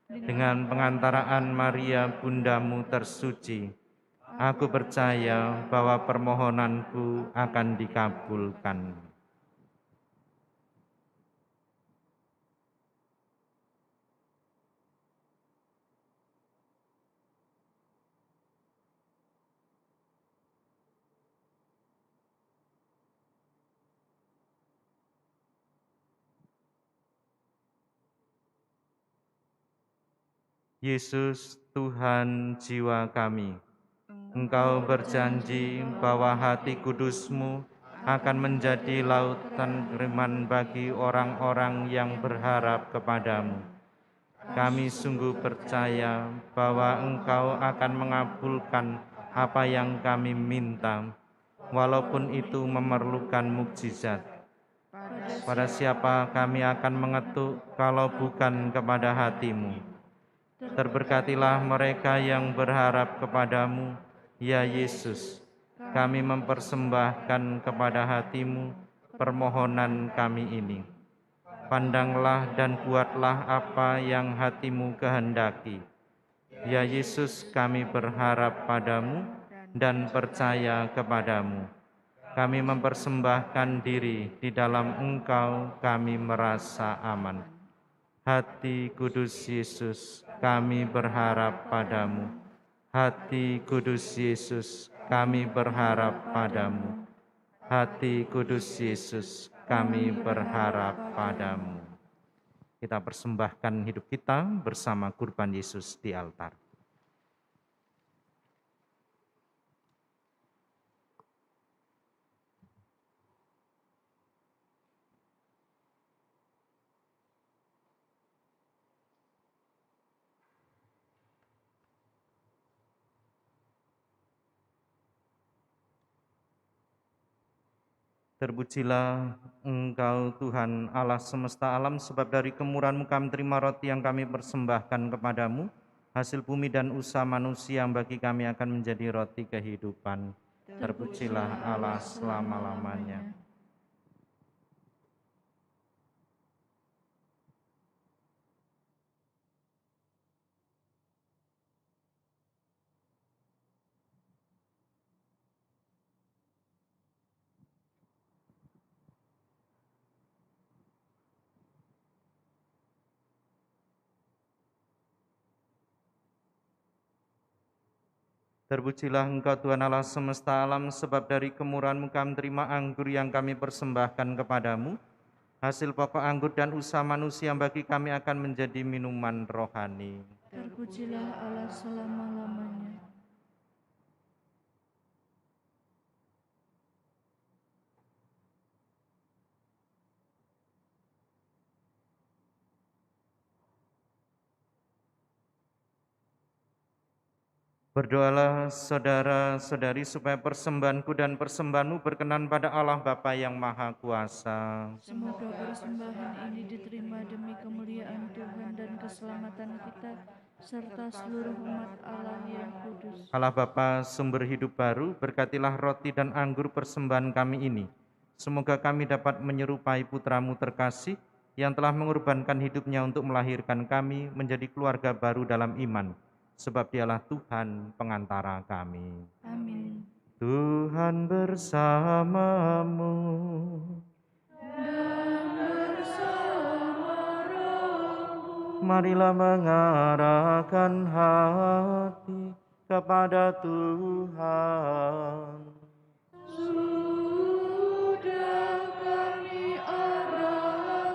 Dengan pengantaraan Maria Bundamu tersuci, aku percaya bahwa permohonanku akan dikabulkan. Yesus, Tuhan jiwa kami, Engkau berjanji bahwa hati kudus-Mu akan menjadi lautan kiriman bagi orang-orang yang berharap kepadamu. Kami sungguh percaya bahwa Engkau akan mengabulkan apa yang kami minta, walaupun itu memerlukan mukjizat. Pada siapa kami akan mengetuk kalau bukan kepada hati-Mu? Terberkatilah mereka yang berharap kepadamu, ya Yesus. Kami mempersembahkan kepada hati-Mu permohonan kami ini. Pandanglah dan buatlah apa yang hati-Mu kehendaki. Ya Yesus, kami berharap padamu dan percaya kepadamu. Kami mempersembahkan diri di dalam Engkau, kami merasa aman. Hati Kudus Yesus, kami berharap padamu. Hati Kudus Yesus, kami berharap padamu. Hati Kudus Yesus, kami berharap padamu. Kita persembahkan hidup kita bersama kurban Yesus di altar. Terpujilah Engkau Tuhan Allah semesta alam, sebab dari kemurahan-Mu kami terima roti yang kami persembahkan kepadamu, hasil bumi dan usaha manusia yang bagi kami akan menjadi roti kehidupan. Terpujilah Allah selama-lamanya. Terpujilah Engkau Tuhan Allah semesta alam, sebab dari kemurahan-Mu kami terima anggur yang kami persembahkan kepadamu, hasil pokok anggur dan usaha manusia yang bagi kami akan menjadi minuman rohani. Terpujilah Allah selama-lamanya. Berdoalah saudara-saudari supaya persembahanku dan persembahanmu berkenan pada Allah Bapa yang Maha Kuasa. Semoga persembahan ini diterima demi kemuliaan Tuhan dan keselamatan kita, serta seluruh umat Allah yang kudus. Allah Bapa sumber hidup baru, berkatilah roti dan anggur persembahan kami ini. Semoga kami dapat menyerupai putra-Mu terkasih yang telah mengorbankan hidupnya untuk melahirkan kami menjadi keluarga baru dalam iman. Sebab Dialah Tuhan pengantara kami. Amin. Tuhan bersamamu. Dan bersama rohmu. Marilah mengarahkan hati kepada Tuhan. Sudah kami arahkan.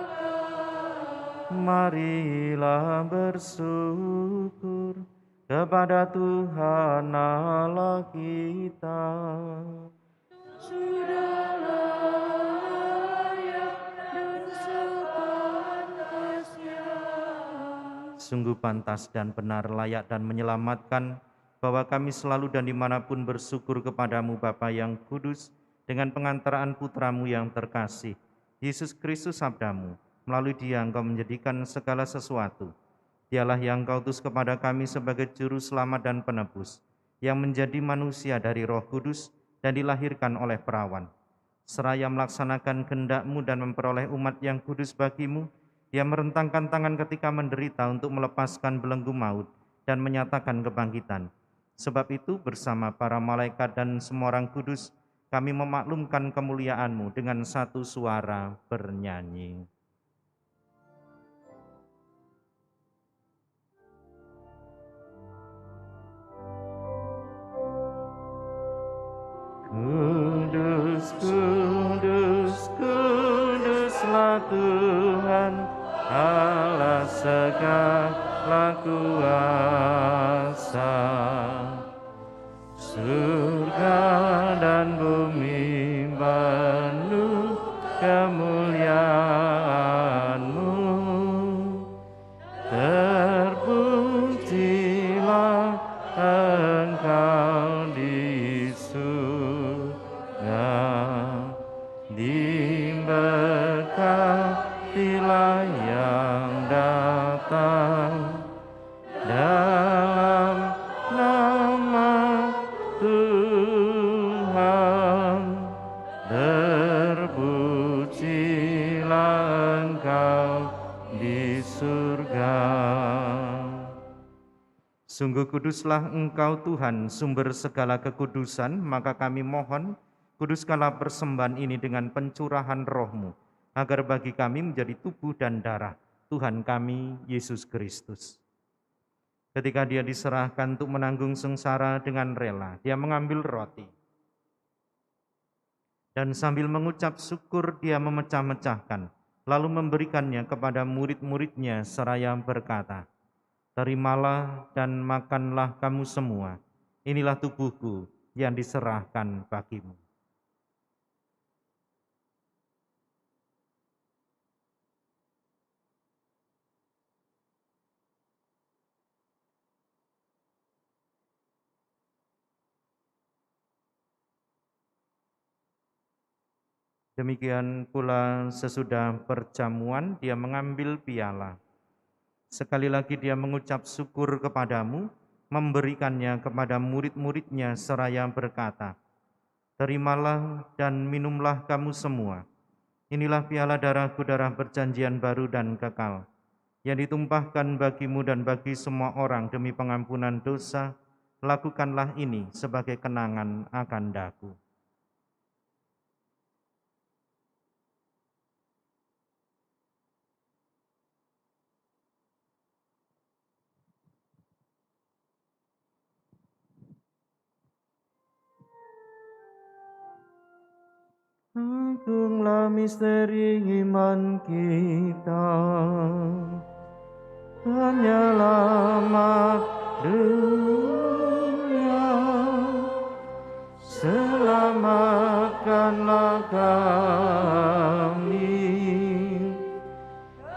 Marilah bersyukur kepada Tuhan Allah kita. Sudah layak dan sepantasnya. Sungguh pantas dan benar, layak dan menyelamatkan, bahwa kami selalu dan dimanapun bersyukur kepadamu Bapa yang kudus, dengan pengantaraan putra-Mu yang terkasih, Yesus Kristus Sabda-Mu. Melalui Dia Engkau menjadikan segala sesuatu. Dialah yang Engkau utus kepada kami sebagai juru selamat dan penebus, yang menjadi manusia dari Roh Kudus dan dilahirkan oleh perawan. Seraya melaksanakan kehendak-Mu dan memperoleh umat yang kudus bagi-Mu, Dia merentangkan tangan ketika menderita untuk melepaskan belenggu maut dan menyatakan kebangkitan. Sebab itu bersama para malaikat dan semua orang kudus, kami memaklumkan kemuliaan-Mu dengan satu suara bernyanyi. Kudus, kudus, kuduslah Tuhan, Allah segala kuasa. Surga dan bumi penuh kemuliaan-Mu. Terpujilah Engkau di surga, diberkatilah yang datang dalam nama Tuhan. Terpujilah Engkau di surga. Sungguh kuduslah Engkau Tuhan, sumber segala kekudusan, maka kami mohon, kuduskanlah persembahan ini dengan pencurahan Roh-Mu, agar bagi kami menjadi tubuh dan darah Tuhan kami, Yesus Kristus. Ketika Dia diserahkan untuk menanggung sengsara dengan rela, Dia mengambil roti. Dan sambil mengucap syukur, Dia memecah-mecahkan, lalu memberikannya kepada murid-murid-Nya seraya berkata, "Terimalah dan makanlah kamu semua, inilah tubuhku yang diserahkan bagimu." Demikian pula sesudah perjamuan dia mengambil piala. Sekali lagi dia mengucap syukur kepadamu, memberikannya kepada murid-muridnya seraya berkata, "Terimalah dan minumlah kamu semua. Inilah piala darahku, darah perjanjian baru dan kekal, yang ditumpahkan bagimu dan bagi semua orang demi pengampunan dosa. Lakukanlah ini sebagai kenangan akan daku." Agunglah misteri iman kita, penyelamat dunia. Selamatkanlah kami,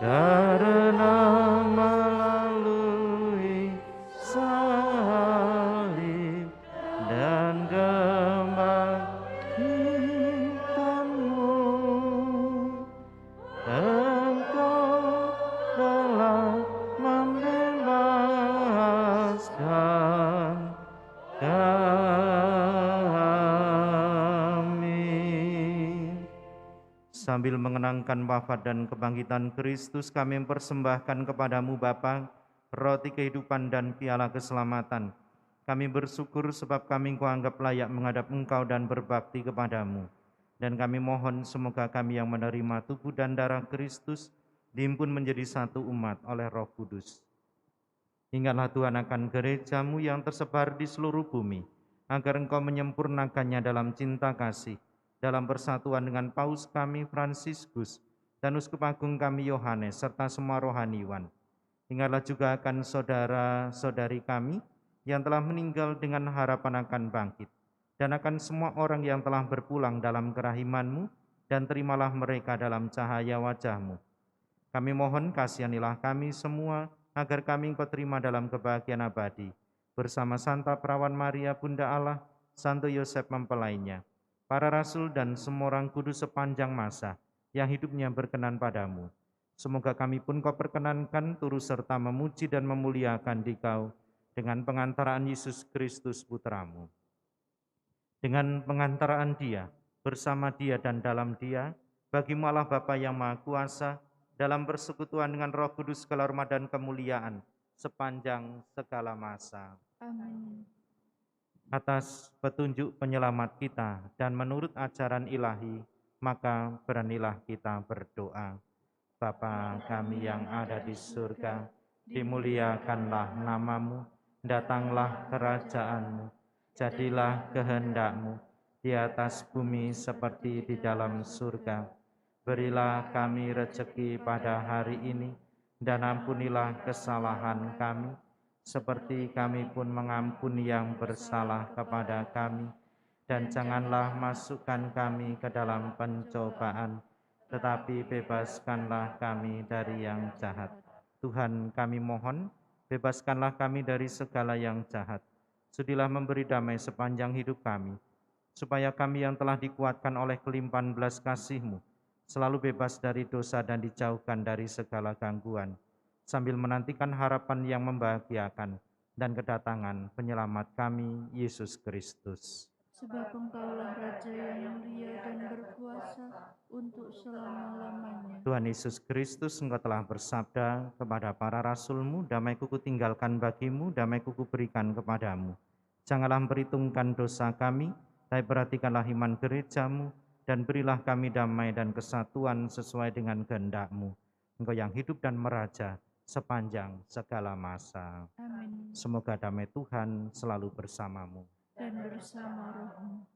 karena melalui salib dan kebangkitanmu, Engkau telah membebaskan kami. Sambil mengenangkan wafat dan kebangkitan Kristus, kami mempersembahkan kepadamu Bapa, roti kehidupan dan piala keselamatan. Kami bersyukur sebab kami Engkau anggap layak menghadap Engkau dan berbakti kepadamu. Dan kami mohon semoga kami yang menerima tubuh dan darah Kristus dihimpun menjadi satu umat oleh Roh Kudus. Ingatlah Tuhan akan gerejamu yang tersebar di seluruh bumi, agar Engkau menyempurnakannya dalam cinta kasih, dalam persatuan dengan Paus kami Fransiskus dan Uskup Agung kami Yohanes, serta semua rohaniwan. Ingatlah juga akan saudara-saudari kami yang telah meninggal dengan harapan akan bangkit, dan akan semua orang yang telah berpulang dalam kerahiman-Mu, dan terimalah mereka dalam cahaya wajah-Mu. Kami mohon kasihanilah kami semua, agar kami Engkau terima dalam kebahagiaan abadi, bersama Santa Perawan Maria Bunda Allah, Santo Yosef mempelainya, para rasul dan semua orang kudus sepanjang masa yang hidupnya berkenan padamu. Semoga kami pun Kau perkenankan turut serta memuji dan memuliakan Dikau dengan pengantaraan Yesus Kristus Putramu. Dengan pengantaraan Dia, bersama Dia dan dalam Dia, bagimu Allah Bapa yang Maha Kuasa, dalam persekutuan dengan Roh Kudus, segala hormat dan kemuliaan sepanjang segala masa. Amin. Atas petunjuk penyelamat kita dan menurut ajaran ilahi, maka beranilah kita berdoa. Bapa kami yang ada di surga, dimuliakanlah namamu, datanglah kerajaanmu, jadilah kehendak-Mu di atas bumi seperti di dalam surga. Berilah kami rezeki pada hari ini, dan ampunilah kesalahan kami, seperti kami pun mengampuni yang bersalah kepada kami. Dan janganlah masukkan kami ke dalam pencobaan, tetapi bebaskanlah kami dari yang jahat. Tuhan kami mohon, bebaskanlah kami dari segala yang jahat. Sudilah memberi damai sepanjang hidup kami, supaya kami yang telah dikuatkan oleh kelimpahan belas kasih-Mu, selalu bebas dari dosa dan dijauhkan dari segala gangguan, sambil menantikan harapan yang membahagiakan dan kedatangan penyelamat kami, Yesus Kristus. Sebab Engkaulah Raja yang mulia dan berkuasa untuk selama-lamanya. Tuhan Yesus Kristus, Engkau telah bersabda kepada para rasul-Mu, damai-Ku kutinggalkan bagimu, damai-Ku kuberikan kepadamu. Janganlah memperhitungkan dosa kami, tapi perhatikanlah iman gereja-Mu, dan berilah kami damai dan kesatuan sesuai dengan kehendak-Mu. Engkau yang hidup dan meraja sepanjang segala masa. Amin. Semoga damai Tuhan selalu bersamamu. Dan bersama rohmu.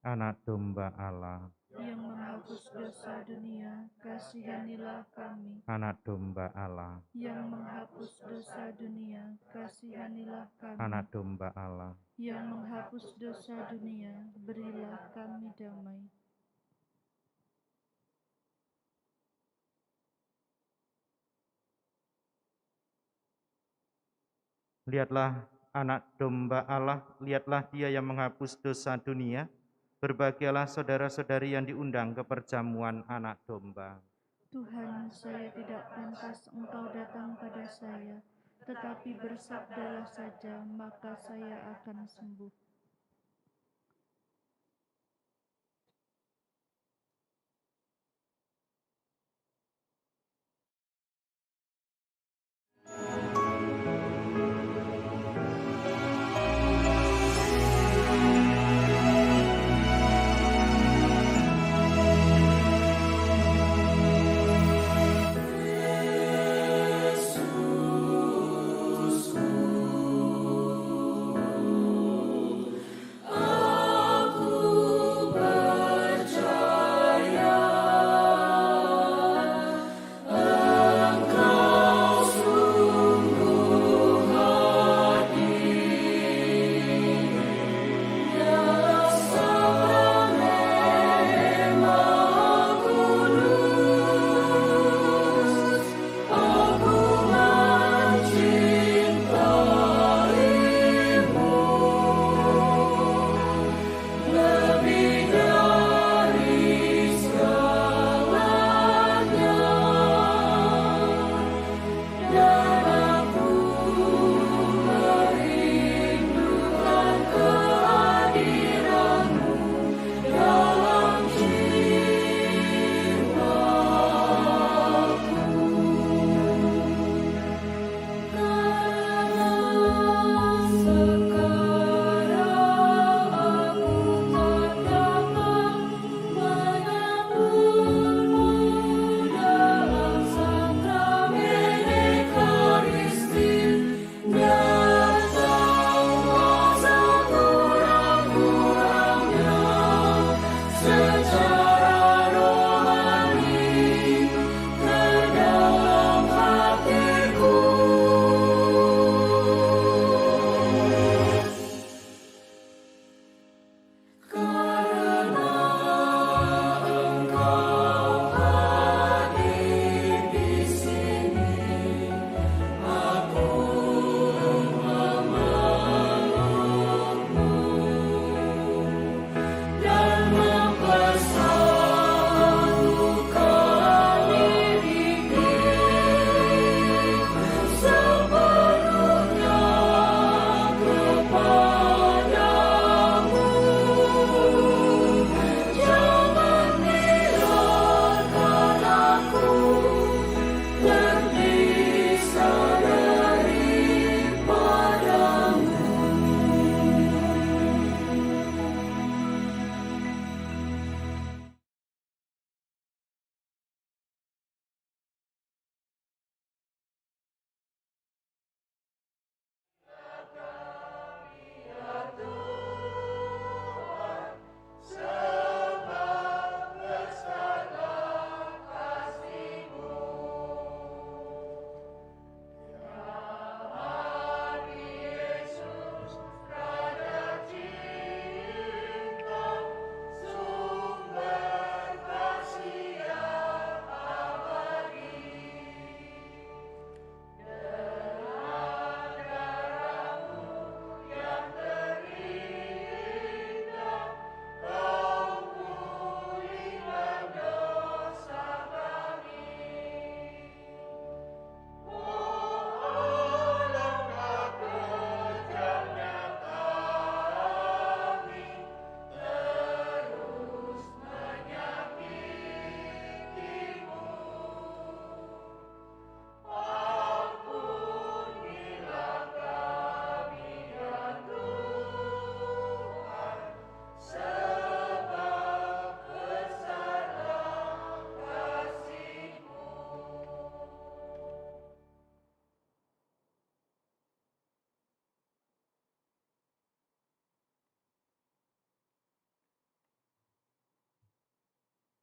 Anak domba Allah, Yang menghapus dosa dunia, kasihanilah kami. anak domba Allah, Yang menghapus dosa dunia, kasihanilah kami. anak domba Allah. Yang menghapus dosa dunia, berilah kami damai. Lihatlah anak domba Allah, lihatlah dia yang menghapus dosa dunia. Berbahagialah saudara-saudari yang diundang ke perjamuan anak domba. Tuhan, saya tidak pantas Engkau datang pada saya, tetapi bersabdalah saja, maka saya akan sembuh.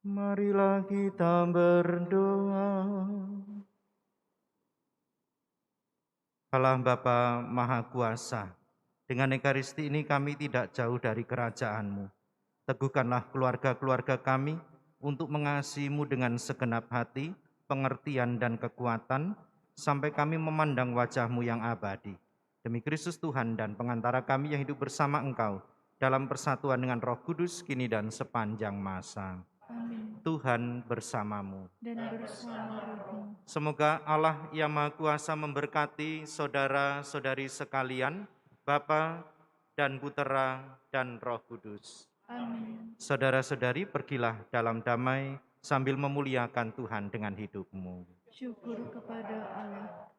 Marilah kita berdoa. Allah Bapa Maha Kuasa, dengan Ekaristi ini kami tidak jauh dari kerajaan-Mu. Teguhkanlah keluarga-keluarga kami untuk mengasihi-Mu dengan segenap hati, pengertian dan kekuatan, sampai kami memandang wajah-Mu yang abadi. Demi Kristus Tuhan dan pengantara kami yang hidup bersama Engkau dalam persatuan dengan Roh Kudus kini dan sepanjang masa. Amin. Tuhan bersamamu. Dan bersama rohmu. Semoga Allah yang Maha Kuasa memberkati saudara-saudari sekalian, Bapa dan Putera dan Roh Kudus. Amin. Saudara-saudari, pergilah dalam damai sambil memuliakan Tuhan dengan hidupmu. Syukur kepada Allah.